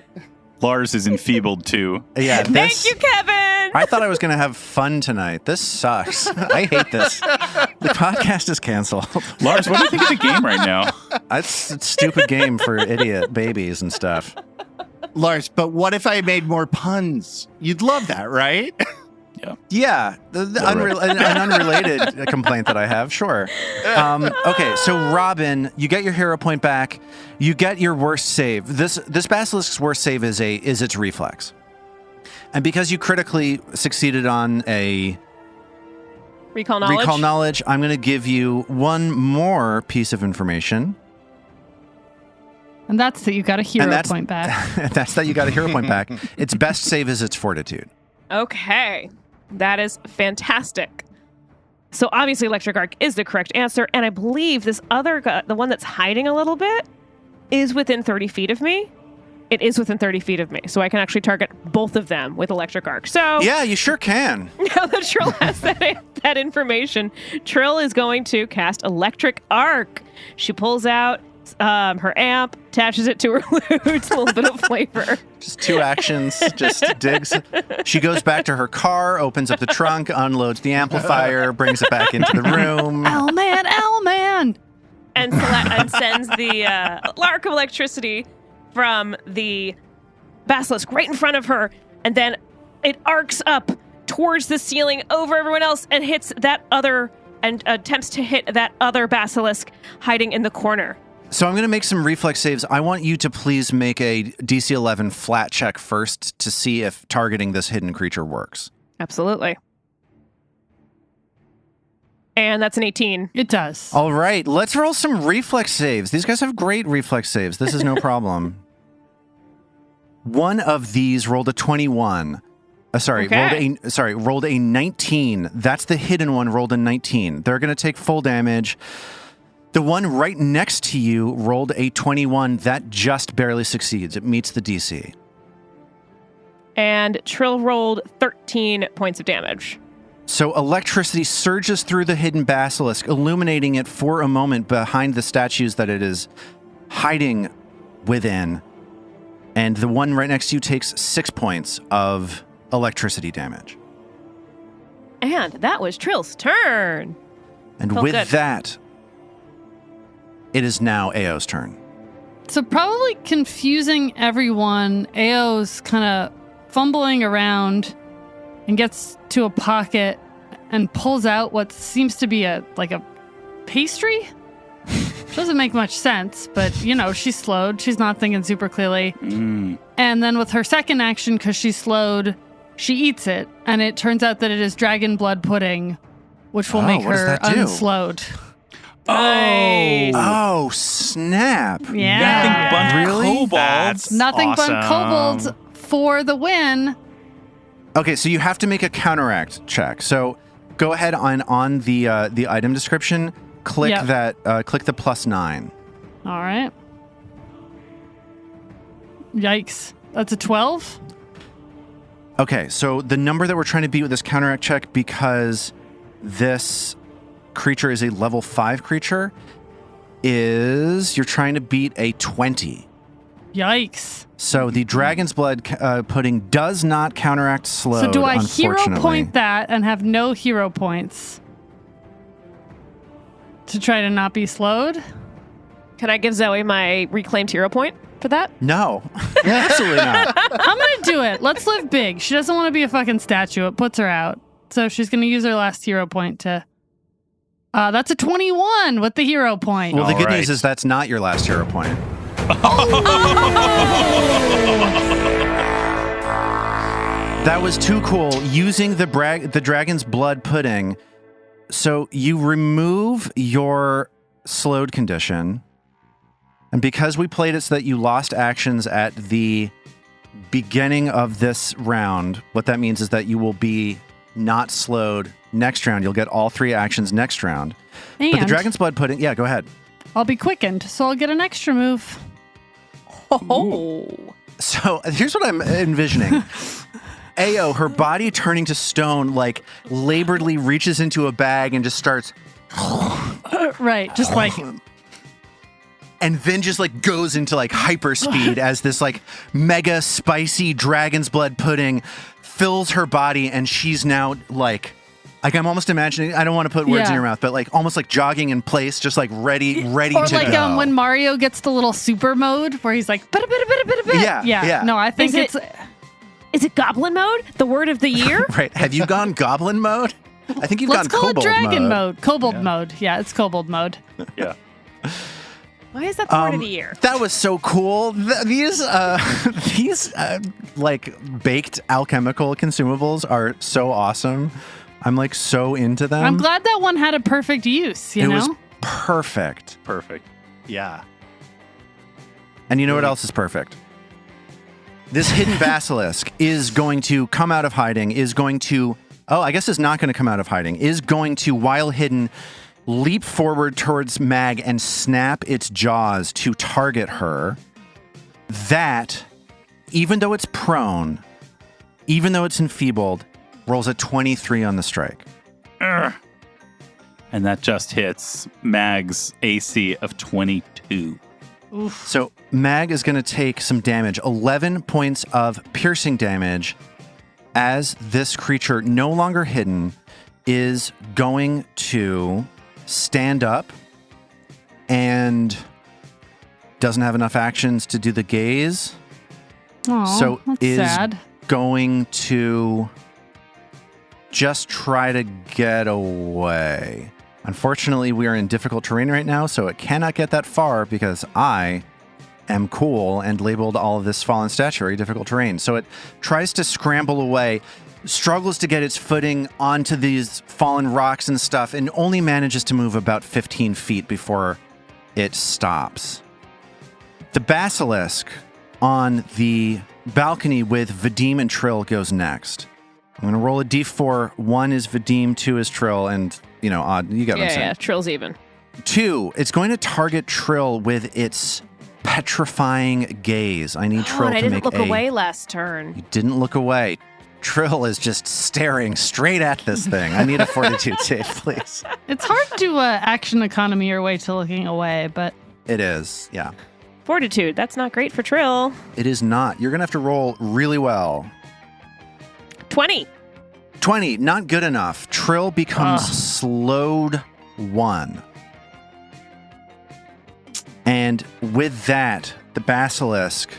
Lars is enfeebled too. Yeah, Thank you, Kevin. I thought I was going to have fun tonight. This sucks. I hate this. The podcast is canceled. Lars, what do you think of the game right now? It's a stupid game for idiot babies and stuff. Lars, but what if I made more puns? You'd love that, right? Yeah, an unrelated complaint that I have, sure. Okay, so Robin, you get your hero point back. You get your worst save. This basilisk's worst save is its reflex, and because you critically succeeded on a Recall knowledge. recall knowledge, I'm going to give you one more piece of information, And that's that you got a hero that's- point back. that's that you got a hero point back. Its best save is its fortitude. Okay. That is fantastic. So obviously Electric Arc is the correct answer. And I believe this other guy, the one that's hiding a little bit, is within 30 feet of me. It is within 30 feet of me. So I can actually target both of them with Electric Arc. So Yeah, you sure can. now that Trill has that information, Trill is going to cast Electric Arc. She pulls out her amp, attaches it to her lute, a little bit of flavor. Just 2 actions, just digs. She goes back to her car, opens up the trunk, unloads the amplifier, brings it back into the room. Owlman! And sends the arc of electricity from the basilisk right in front of her, and then it arcs up towards the ceiling over everyone else and hits that other, and attempts to hit that other basilisk hiding in the corner. So I'm going to make some reflex saves. I want you to please make a DC 11 flat check first to see if targeting this hidden creature works. Absolutely. And that's an 18. It does. All right, let's roll some reflex saves. These guys have great reflex saves. This is no problem. One of these rolled a 21. Okay. Rolled a 19. That's the hidden one, rolled a 19. They're going to take full damage. The one right next to you rolled a 21. That just barely succeeds. It meets the DC. And Trill rolled 13 points of damage. So electricity surges through the hidden basilisk, illuminating it for a moment behind the statues that it is hiding within. And the one right next to you takes 6 points of electricity damage. And that was Trill's turn. And Felt with good. that, it is now Ao's turn. So probably confusing everyone, Ao's kind of fumbling around and gets to a pocket and pulls out what seems to be a pastry. Doesn't make much sense, but she's slowed. She's not thinking super clearly. And then with her second action, because she's slowed, she eats it, and it turns out that it is dragon blood pudding, which will make what does her that do? unslowed. Nice. Oh, snap. Yeah. Nothing but Really? kobolds. Nothing but Awesome. kobolds for the win. Okay, so you have to make a counteract check. So go ahead on the item description. Click Yep. that. Click the +9. All right. Yikes. That's a 12? Okay, so the number that we're trying to beat with this counteract check, because this creature is a level 5 creature, is you're trying to beat a 20. Yikes. So the dragon's blood pudding does not counteract slowed. So do I hero unfortunately. point that and have no hero points to try to not be slowed? Can I give Zoe my reclaimed hero point for that? No, absolutely not. I'm going to do it. Let's live big. She doesn't want to be a fucking statue. It puts her out. So she's going to use her last hero point to... that's a 21 with the hero point. Well, the good All news right. is that's not your last hero point. That was too cool. Using the dragon's blood pudding. So you remove your slowed condition. And because we played it so that you lost actions at the beginning of this round, what that means is that you will be not slowed next round. You'll get all 3 actions next round. And But the dragon's blood pudding, yeah, go ahead. I'll be quickened, so I'll get an extra move. Oh. So here's what I'm envisioning. Ao, her body turning to stone, like laboredly reaches into a bag and just starts, Right, just like... and then just like goes into like hyper speed as this like mega spicy dragon's blood pudding fills her body, and she's now like I'm almost imagining, I don't want to put words in Yeah. your mouth, but like almost like jogging in place, just like ready Or to like go. when Mario gets the little super mode where he's like, bit. Yeah. No, I think Is Is it goblin mode? The word of the year? Right. Have you gone goblin mode? I think you've let's gone call it kobold dragon mode. mode. Kobold mode. Yeah, it's kobold mode. Yeah. Why is that the word of the year? That was so cool. These like baked alchemical consumables are so awesome. I'm like so into them. I'm glad that one had a perfect use, you it know? was perfect. Perfect. Yeah. And you know what else is perfect? This hidden basilisk is going to come out of hiding, is going to not going to come out of hiding, is going to, while hidden, leap forward towards Mag and snap its jaws to target her. That, even though it's prone, even though it's enfeebled, rolls a 23 on the strike. And that just hits Mag's AC of 22. So Mag is going to take some damage, 11 points of piercing damage, as this creature, no longer hidden, is going to stand up and doesn't have enough actions to do the gaze. Aw, So that's is sad. going to just try to get away. Unfortunately, we are in difficult terrain right now, so it cannot get that far because I am cool and labeled all of this fallen statuary difficult terrain. So it tries to scramble away, struggles to get its footing onto these fallen rocks and stuff, and only manages to move about 15 feet before it stops. The basilisk on the balcony with Vadim and Trill goes next. I'm going to roll a d4. 1 is Vadim, 2 is Trill, and, odd. You get what I'm saying. Yeah, Trill's even. 2, it's going to target Trill with its petrifying gaze. I need Oh, Trill and I to didn't make look away last turn. You didn't look away. Trill is just staring straight at this thing. I need a fortitude save, please. It's hard to action economy your way to looking away, but It is, yeah. Fortitude, that's not great for Trill. It is not. You're going to have to roll really well. 20. 20, not good enough. Trill becomes slowed 1. And with that, the basilisk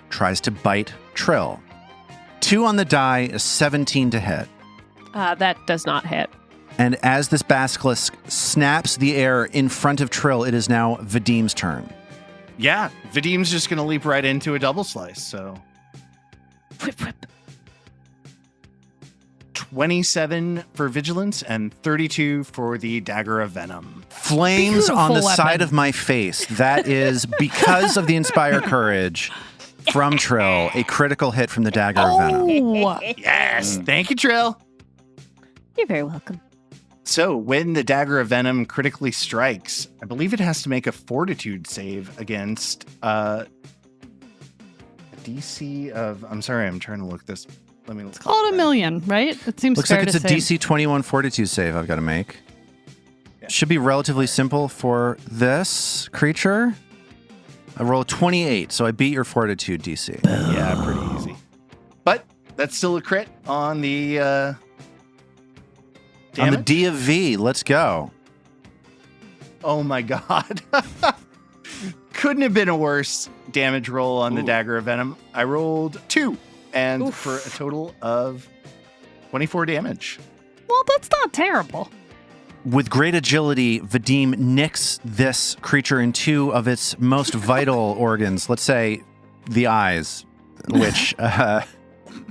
tries to bite Trill. 2 on the die, a 17 to hit. That does not hit. And as this basilisk snaps the air in front of Trill, it is now Vadim's turn. Yeah, Vadim's just going to leap right into a double slice. So Whip, whip. 27 for vigilance and 32 for the dagger of venom. Flames on the Beautiful side weapon. of my face. That is because of the Inspire Courage from Trill, a critical hit from the dagger of venom. Oh, Yes, thank you, Trill. You're very welcome. So when the dagger of venom critically strikes, I believe it has to make a fortitude save against a DC of. I'm sorry, I'm trying to look this. Let me. let's call it a million, right? It seems Looks fair like it's to a say. DC 21 Fortitude save I've got to make. Yeah. Should be relatively simple for this creature. I roll a 28, so I beat your Fortitude DC. Yeah, pretty easy. But that's still a crit on the. On the damage. D of V, let's go. Oh my god. Couldn't have been a worse damage roll on the Ooh. dagger of venom. I rolled 2 and Oof. for a total of 24 damage. Well, that's not terrible. With great agility, Vadim nicks this creature in two of its most vital organs. Let's say the eyes, which that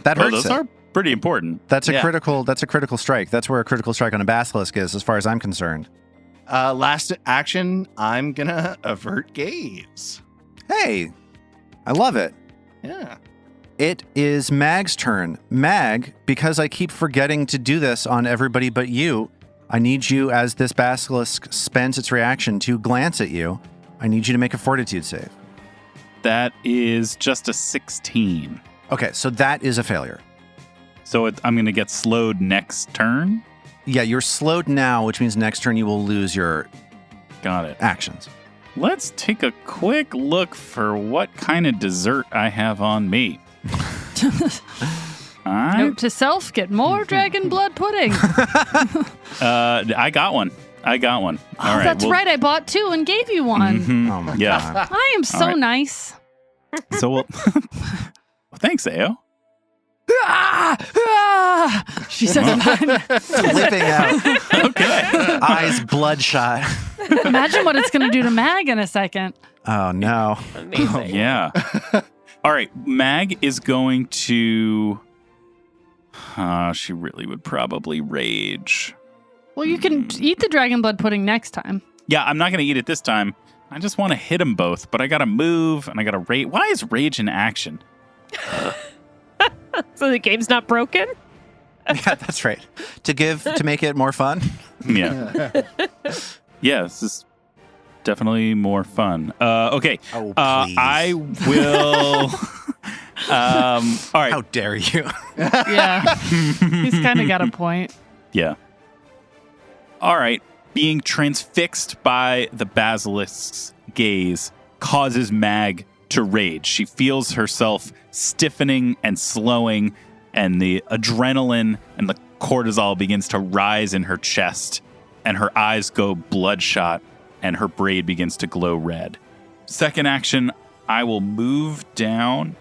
Well, hurts. those it. are pretty important. That's a Yeah. critical. That's a critical strike. That's where a critical strike on a basilisk is, as far as I'm concerned. Last action, I'm gonna avert gaze. Hey, I love it. Yeah. It is Mag's turn. Mag, because I keep forgetting to do this on everybody but you, I need you, as this basilisk spends its reaction to glance at you, I need you to make a fortitude save. That is just a 16. Okay, so that is a failure. So I'm going to get slowed next turn. Yeah, you're slowed now, which means next turn you will lose your Got it. actions. Let's take a quick look for what kind of dessert I have on me. Note to self: get more dragon blood pudding. I got one. All Oh, right. that's right. I bought 2 and gave you one. Mhm. Oh my Yeah. god. I am so All right. nice. So we'll. Thanks, Ao. She says, Flipping out. Okay. Eyes bloodshot. imagine what it's going to do to Mag in a second. Oh no. Amazing. Yeah. All right. Mag is going to. She really would probably rage. Well, you can eat the dragon blood pudding next time. Yeah, I'm not going to eat it this time. I just want to hit them both, but I got to move and I got to rage. Why is rage in action? So the game's not broken? Yeah, that's right. To make it more fun. Yeah. Yeah, this is definitely more fun. Okay. Oh, please. I will. All right. How dare you? Yeah. He's kind of got a point. Yeah. All right. Being transfixed by the basilisk's gaze causes Mag to rage. She feels herself stiffening and slowing, and the adrenaline and the cortisol begins to rise in her chest, and her eyes go bloodshot, and her braid begins to glow red. Second action, I will move down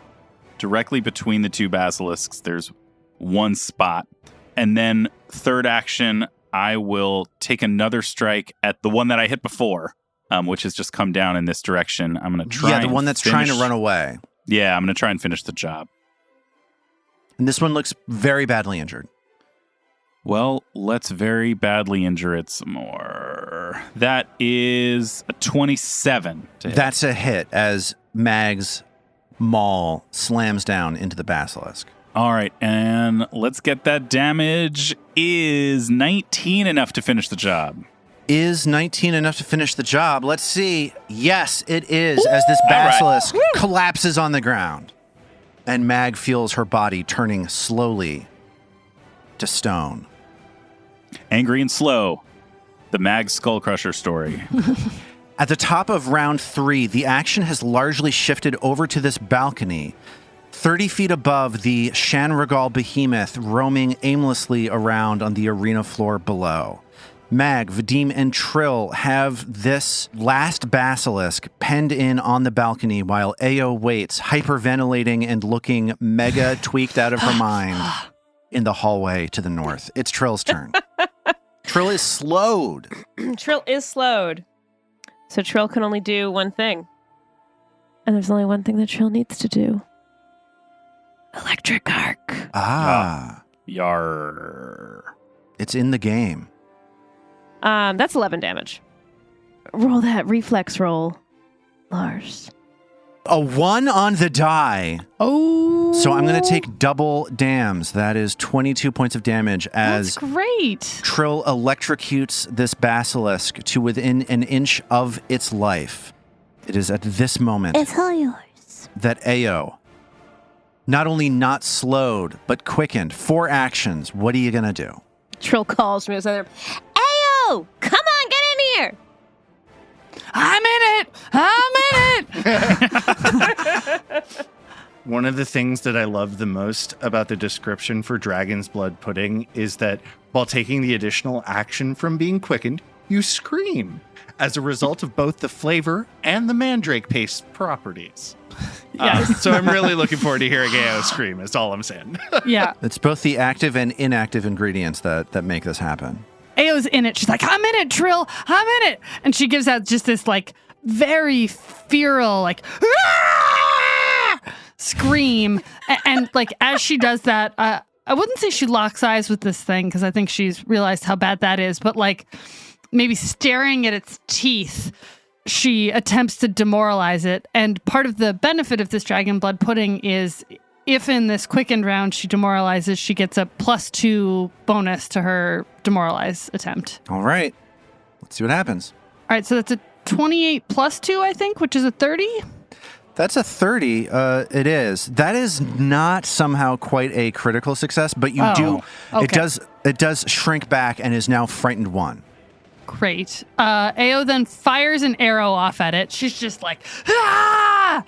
directly between the two basilisks. There's one spot. And then third action, I will take another strike at the one that I hit before, which has just come down in this direction. I'm going to try. Yeah, the and one that's trying to finish- run away. Yeah, I'm going to try and finish the job. And this one looks very badly injured. Well, let's very badly injure it some more. That is a 27 to hit. That's a hit as Mag's maul slams down into the basilisk. All right, and let's get that damage. Is 19 enough to finish the job? Is 19 enough to finish the job? Let's see. Yes, it is, as this All right. basilisk collapses on the ground. And Mag feels her body turning slowly to stone. Angry and slow. The Mag Skullcrusher story. At the top of round 3, the action has largely shifted over to this balcony, 30 feet above the Chernicoff behemoth roaming aimlessly around on the arena floor below. Mag, Vadim, and Trill have this last basilisk penned in on the balcony while Ao waits, hyperventilating and looking mega tweaked out of her mind in the hallway to the north. It's Trill's turn. Trill is slowed. Trill is slowed. So Trill can only do one thing. And there's only one thing that Trill needs to do. Electric arc. Ah. Yar. It's in the game. That's 11 damage. Roll that reflex roll, Lars. A 1 on the die. Oh. So I'm going to take double dams. That is 22 points of damage as That's great. Trill electrocutes this basilisk to within an inch of its life. It is at this moment It's all yours. that Ao, not only not slowed, but quickened. 4 actions. What are you going to do? Trill calls from his other. Ayo! Come on, get in here! I'm in it. One of the things that I love the most about the description for Dragon's Blood Pudding is that while taking the additional action from being quickened, you scream as a result of both the flavor and the mandrake paste properties. So I'm really looking forward to hearing Ao scream, is all I'm saying. Yeah. It's both the active and inactive ingredients that make this happen. Ao's in it. She's like, I'm in it, Trill. I'm in it. And she gives out just this like very feral, like, "Ah!" scream. And like, as she does that, I wouldn't say she locks eyes with this thing because I think she's realized how bad that is, but like maybe staring at its teeth, she attempts to demoralize it. And part of the benefit of this dragon blood pudding is if in this quickened round she demoralizes, she gets a +2 bonus to her demoralize attempt. All right. Let's see what happens. All right, so that's a 28 +2, I think, which is a 30. That's a 30. It is. That is not somehow quite a critical success, but you do. okay. It does shrink back and is now frightened 1. Great. Ao then fires an arrow off at it. She's just like, ah!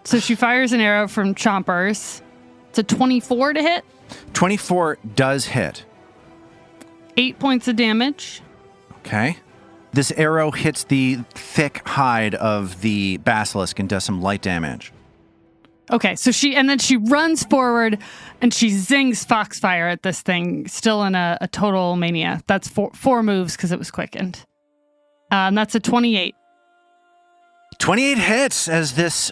So she fires an arrow from Chompers. It's a 24 to hit. 24 does hit. 8 points of damage. Okay. This arrow hits the thick hide of the basilisk and does some light damage. Okay, so she runs forward and she zings Foxfire at this thing, still in a total mania. That's four moves because it was quickened. And that's a 28. 28 hits as this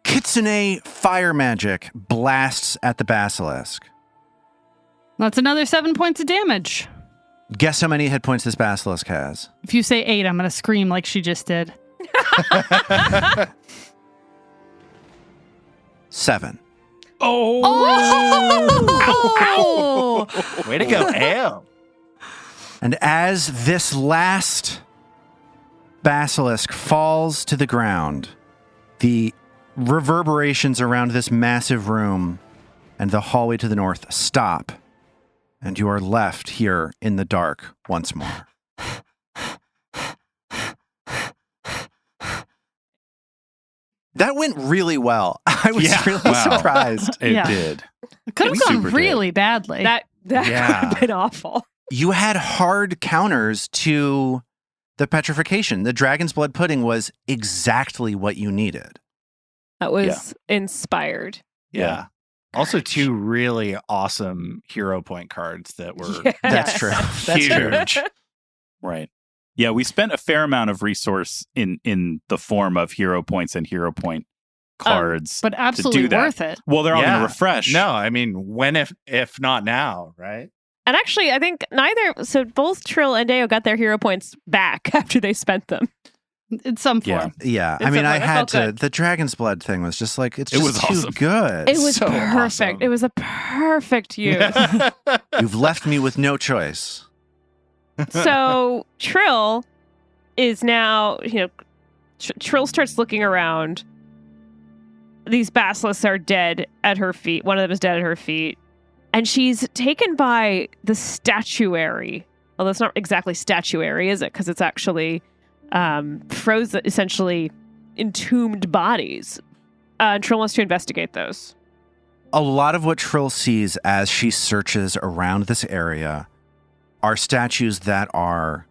kitsune fire magic blasts at the basilisk. That's another 7 points of damage. Guess how many hit points this basilisk has? If you say 8, I'm going to scream like she just did. 7. Oh! Way to go, Ao. And as this last basilisk falls to the ground, the reverberations around this massive room and the hallway to the north stop, and you are left here in the dark once more. That went really well. I was really surprised. It Yeah. did. It could have It gone super did. really badly. That Yeah. could have been awful. You had hard counters to the petrification. The dragon's blood pudding was exactly what you needed. That was inspired. Yeah. Also, 2 really awesome hero point cards that were That's true. That's true. huge. Right. Yeah, we spent a fair amount of resource in the form of hero points and hero point cards. but absolutely that. worth it. Well, they're all going Yeah. to refresh. No, I mean, when if not now, right? And actually, I think so both Trill and Deo got their hero points back after they spent them. In some Yeah. form. Yeah, It's I mean, a- I it had felt to. good. The dragon's blood thing was just like, it's It just was too awesome. good. It was So perfect. awesome. It was a perfect use. You've left me with no choice. So Trill is now, Trill starts looking around. These basilisks are dead at her feet. One of them is dead at her feet. And she's taken by the statuary. Although it's not exactly statuary, is it? Because it's actually frozen, essentially entombed bodies. Trill wants to investigate those. A lot of what Trill sees as she searches around this area are statues that are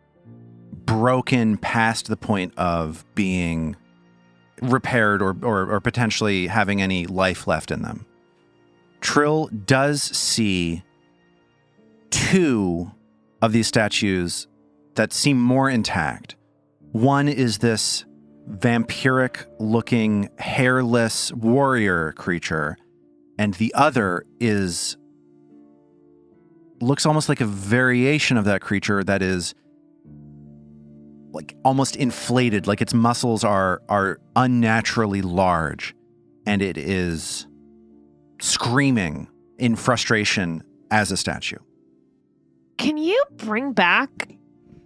broken past the point of being repaired or potentially having any life left in them. Trill does see two of these statues that seem more intact. One is this vampiric-looking, hairless warrior creature, and the other looks almost like a variation of that creature that is like almost inflated, like its muscles are unnaturally large, and it is screaming in frustration as a statue. Can you bring back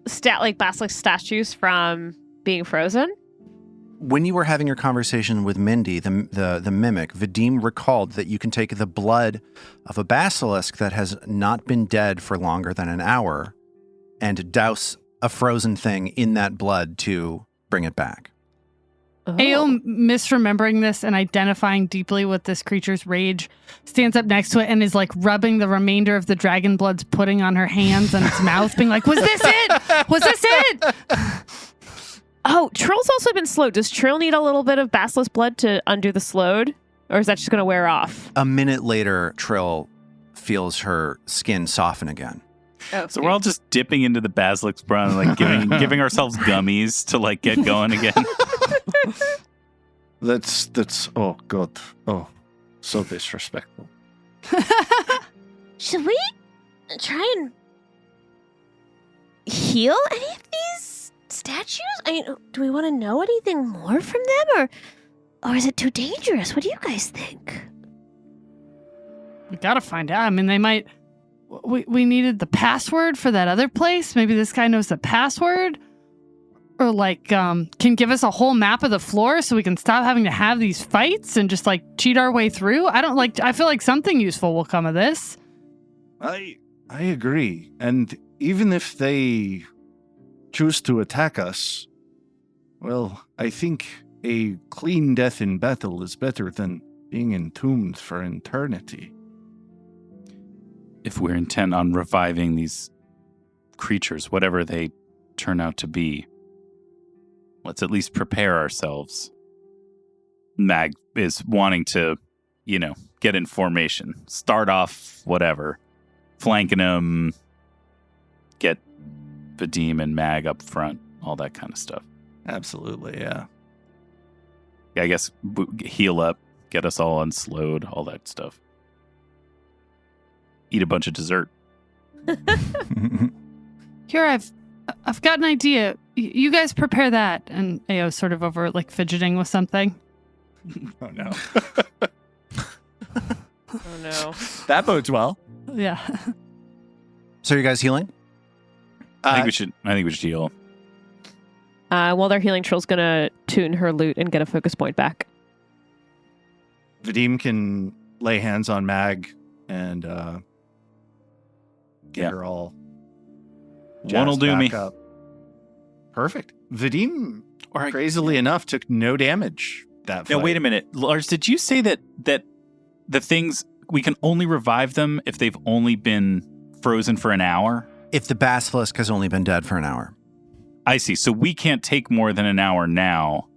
basilisk statues from being frozen? When you were having your conversation with Mindy, the mimic, Vadim recalled that you can take the blood of a basilisk that has not been dead for longer than an hour and douse a frozen thing in that blood to bring it back. Ao, misremembering this and identifying deeply with this creature's rage, stands up next to it and is like rubbing the remainder of the dragon blood's pudding on her hands and its mouth, being like, "Was this it? Was this it?" Oh, Trill's also been slowed. Does Trill need a little bit of basilisk blood to undo the slowed? Or is that just going to wear off? A minute later, Trill feels her skin soften again. Oh, So we're all just dipping into the basilisk blood and like giving ourselves gummies to like get going again. That's oh god. Oh, so disrespectful. Should we try and heal any of these statues? I mean, do we want to know anything more from them, or is it too dangerous? What do you guys think? We gotta find out. I mean, they might. We needed the password for that other place. Maybe this guy knows the password, or like can give us a whole map of the floor so we can stop having to have these fights and just like cheat our way through. I feel like something useful will come of this. I agree. And even if they choose to attack us, well, I think a clean death in battle is better than being entombed for eternity. If we're intent on reviving these creatures, whatever they turn out to be, let's at least prepare ourselves. Mag is wanting to, get in formation. Start off, whatever. Flanking them. Get Vadim and Mag up front. All that kind of stuff. Absolutely, yeah. Yeah, I guess heal up. Get us all unslowed. All that stuff. Eat a bunch of dessert. Here, I've got an idea. You guys prepare that. And Ao's sort of over like fidgeting with something. Oh no. Oh, no. That bodes well. Yeah. So are you guys healing? I think we should heal. While they're healing, Trill's going to tune her lute and get a focus point back. Vadim can lay hands on Mag and get her all One'll jazzed do back me. up. Perfect. Vadim, crazily enough, took no damage that fight. No, wait a minute. Lars, did you say that the things, we can only revive them if they've only been frozen for an hour? If the basilisk has only been dead for an hour. I see. So we can't take more than an hour now.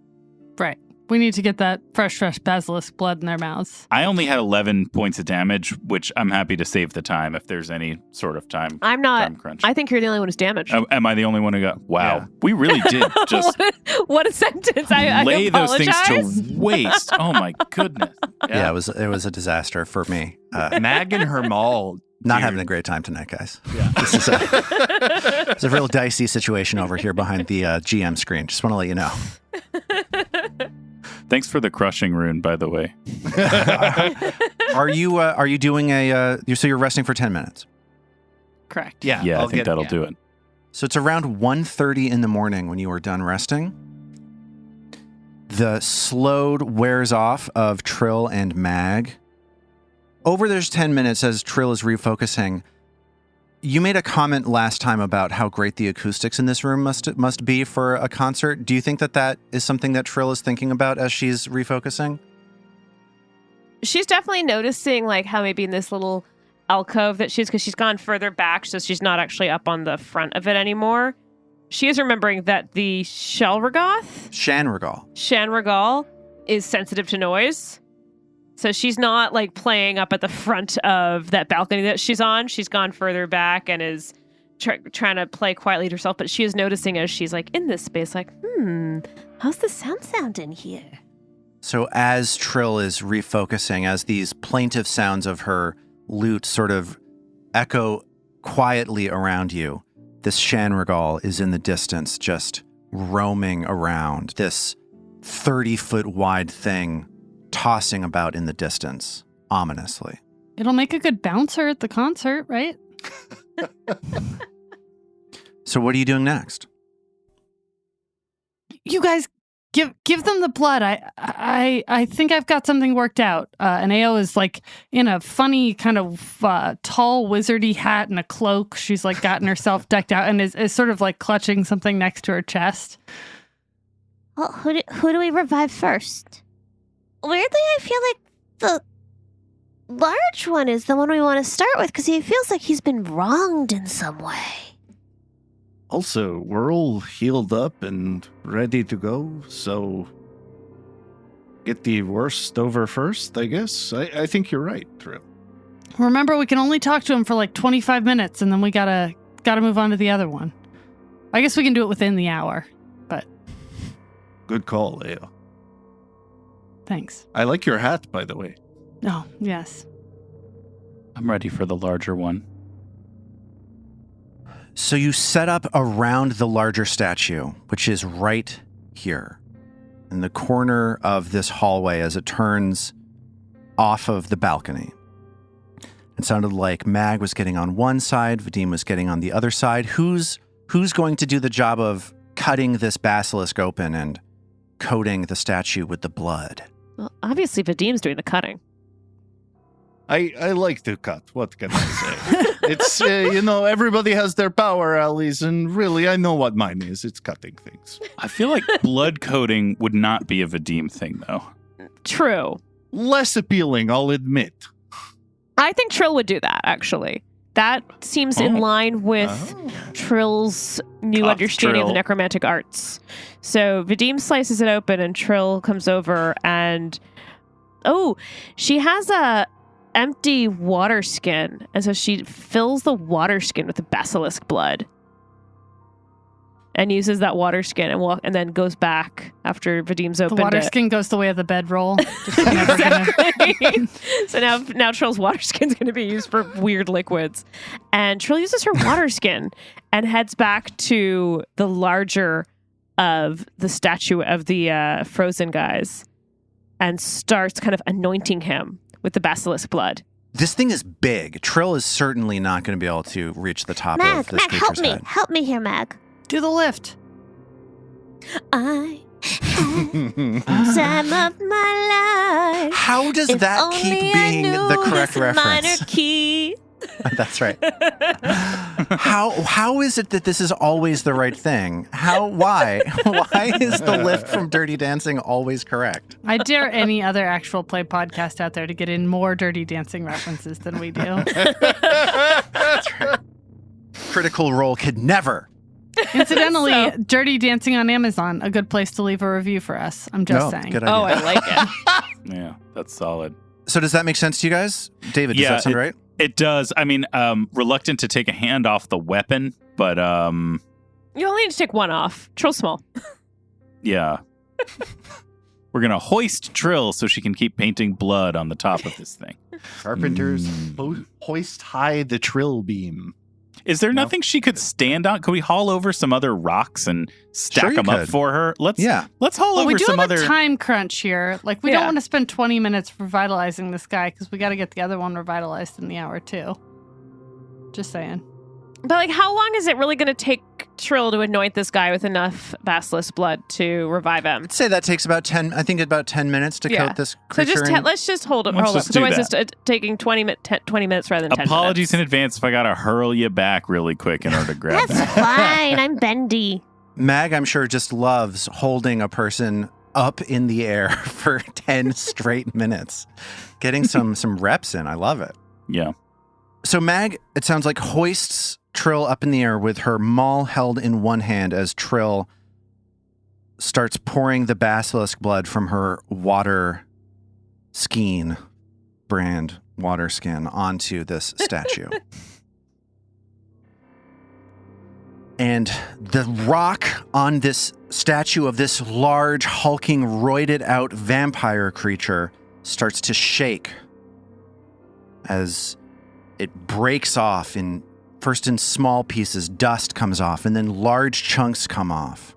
Right. We need to get that fresh basilisk blood in their mouths. I only had 11 points of damage, which I'm happy to save the time if there's any sort of time. I'm not. Time crunch. I think you're the only one who's damaged. Am I the only one who got? Wow. Yeah. We really did just what a sentence. I lay those apologize. things to waste. Oh my goodness. Yeah, it was a disaster for me. Mag and her maul. Not having a great time tonight, guys. Yeah. This is it's a real dicey situation over here behind the GM screen. Just want to let you know. Thanks for the crushing rune, by the way. Are you doing so you're resting for 10 minutes? Correct. Yeah. Yeah, I'll I think that'll do it. So it's around 1:30 in the morning when you are done resting. The slowed wears off of Trill and Mag. Over those 10 minutes as Trill is refocusing, you made a comment last time about how great the acoustics in this room must be for a concert. Do you think that is something that Trill is thinking about as she's refocusing? She's definitely noticing like how maybe in this little alcove that because she's gone further back, so she's not actually up on the front of it anymore. She is remembering that the Shanrigal Shanrigal is sensitive to noise. So she's not like playing up at the front of that balcony that she's on. She's gone further back and is trying to play quietly to herself. But she is noticing as she's like in this space, like, How's the sound in here? So as Trill is refocusing, as these plaintive sounds of her lute sort of echo quietly around you, this Chernicoff is in the distance, just roaming around, this 30-foot wide thing tossing about in the distance, ominously. It'll make a good bouncer at the concert, right? So what are you doing next? You guys give them the blood. I think I've got something worked out. And Ao is like in a funny kind of tall wizardy hat and a cloak. She's like gotten herself decked out and is sort of like clutching something next to her chest. Well, who do we revive first? Weirdly, I feel like the large one is the one we want to start with because he feels like he's been wronged in some way. Also, we're all healed up and ready to go, so get the worst over first, I guess. I think you're right, Trill. Remember, we can only talk to him for like 25 minutes, and then we gotta move on to the other one. I guess we can do it within the hour, but... Good call, Ao. Thanks. I like your hat, by the way. Oh, yes. I'm ready for the larger one. So you set up around the larger statue, which is right here, in the corner of this hallway as it turns off of the balcony. It sounded like Mag was getting on one side, Vadim was getting on the other side. Who's going to do the job of cutting this basilisk open and coating the statue with the blood? well, obviously Vadim's doing the cutting. I like to cut. What can I say? It's, everybody has their power alleys, and really, I know what mine is. It's cutting things. I feel like blood coating would not be a Vadim thing, though. True. Less appealing, I'll admit. I think Trill would do that, actually. That seems in line with Trill's new Tough understanding of the Trill. necromantic arts. So Vadim slices it open and Trill comes over and... Oh, she has a empty water skin. And so she fills the water skin with the basilisk blood. And uses that water skin and then goes back after Vadim's opened The water it. skin goes the way of the bedroll. Just never gonna- Exactly. So now Trill's water skin's going to be used for weird liquids. And Trill uses her water skin and heads back to the larger of the statue of the frozen guys and starts kind of anointing him with the basilisk blood. This thing is big. Trill is certainly not going to be able to reach the top of Mag, this help creature's me. head. Help me here, Mag. Do the lift. I had time of my life. How does If that only keep I being knew the correct this minor reference? key. That's right. How is it that this is always the right thing? Why is the lift from Dirty Dancing always correct? I dare any other actual play podcast out there to get in more Dirty Dancing references than we do. That's right. Critical Role could never. Incidentally, So- Dirty Dancing on Amazon, a good place to leave a review for us. I'm just saying. Good idea. Oh, I like it. Yeah, that's solid. So does that make sense to you guys? David, does Yeah, that sound right? It does. I mean, reluctant to take a hand off the weapon, but You only need to take one off. Trill's small. yeah. We're going to hoist Trill so she can keep painting blood on the top of this thing. Carpenters hoist high the trill beam. Is there No? nothing she could stand on? Could we haul over some other rocks and stack Sure you them up could. for her? Let's haul Well, over we do some have other. a time crunch here. Like, we Yeah. don't want to spend 20 minutes revitalizing this guy because we got to get the other one revitalized in the hour, too. Just saying. But like, how long is it really going to take Trill to anoint this guy with enough basilisk blood to revive him? I'd say that takes about 10 minutes to Yeah. coat this So creature. let's just hold it. Let's Hold just up. do Otherwise, that. it's taking 20 minutes rather than 10 Apologies in minutes. advance if I got to hurl you back really quick in order to grab That's that. fine. I'm bendy. Mag, I'm sure, just loves holding a person up in the air for 10 straight minutes. Getting some reps in. I love it. Yeah. So Mag, it sounds like, hoists Trill up in the air with her maul held in one hand as Trill starts pouring the basilisk blood from her water skein brand water skin onto this statue. And the rock on this statue of this large, hulking, roided out vampire creature starts to shake as it breaks off first in small pieces. Dust comes off, and then large chunks come off.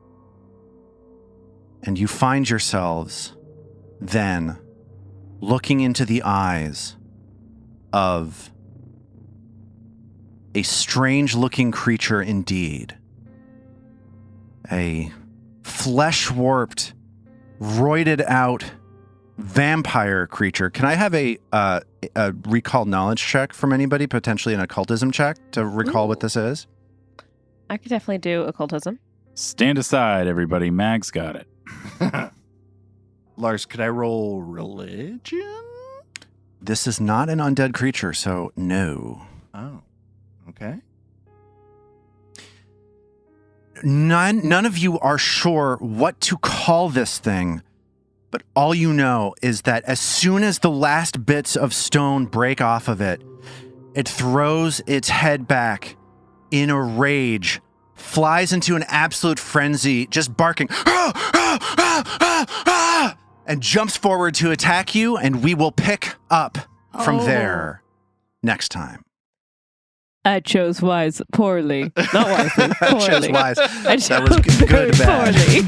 And you find yourselves then looking into the eyes of a strange-looking creature indeed. A flesh-warped, roided-out vampire creature. Can I have a recall knowledge check from anybody, potentially an occultism check, to recall what this is? I could definitely do occultism. Stand aside, everybody. Mag's got it. Lars, could I roll religion? This is not an undead creature, so no. Oh, okay. None of you are sure what to call this thing, but all you know is that as soon as the last bits of stone break off of it, it throws its head back in a rage, flies into an absolute frenzy, just barking, and jumps forward to attack you, and we will pick up from there next time. I chose wise poorly. Not wisely, I poorly. chose wise. I chose That was good to bad. poorly.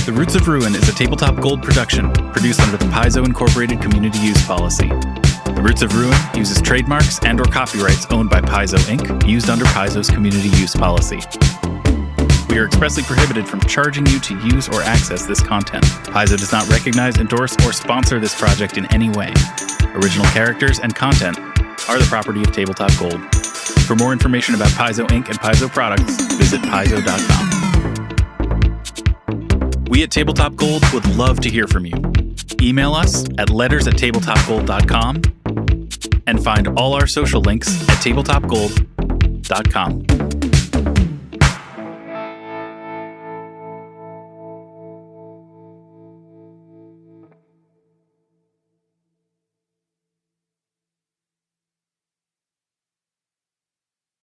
The Roots of Ruin is a Tabletop Gold production, produced under the Paizo Incorporated Community Use Policy. The Roots of Ruin uses trademarks and/or copyrights owned by Paizo Inc., used under Paizo's Community Use Policy. We are expressly prohibited from charging you to use or access this content. Paizo does not recognize, endorse, or sponsor this project in any way. Original characters and content are the property of Tabletop Gold. For more information about Paizo Inc. and Paizo products, visit paizo.com. We at Tabletop Gold would love to hear from you. Email us at letters@tabletopgold.com and find all our social links at tabletopgold.com.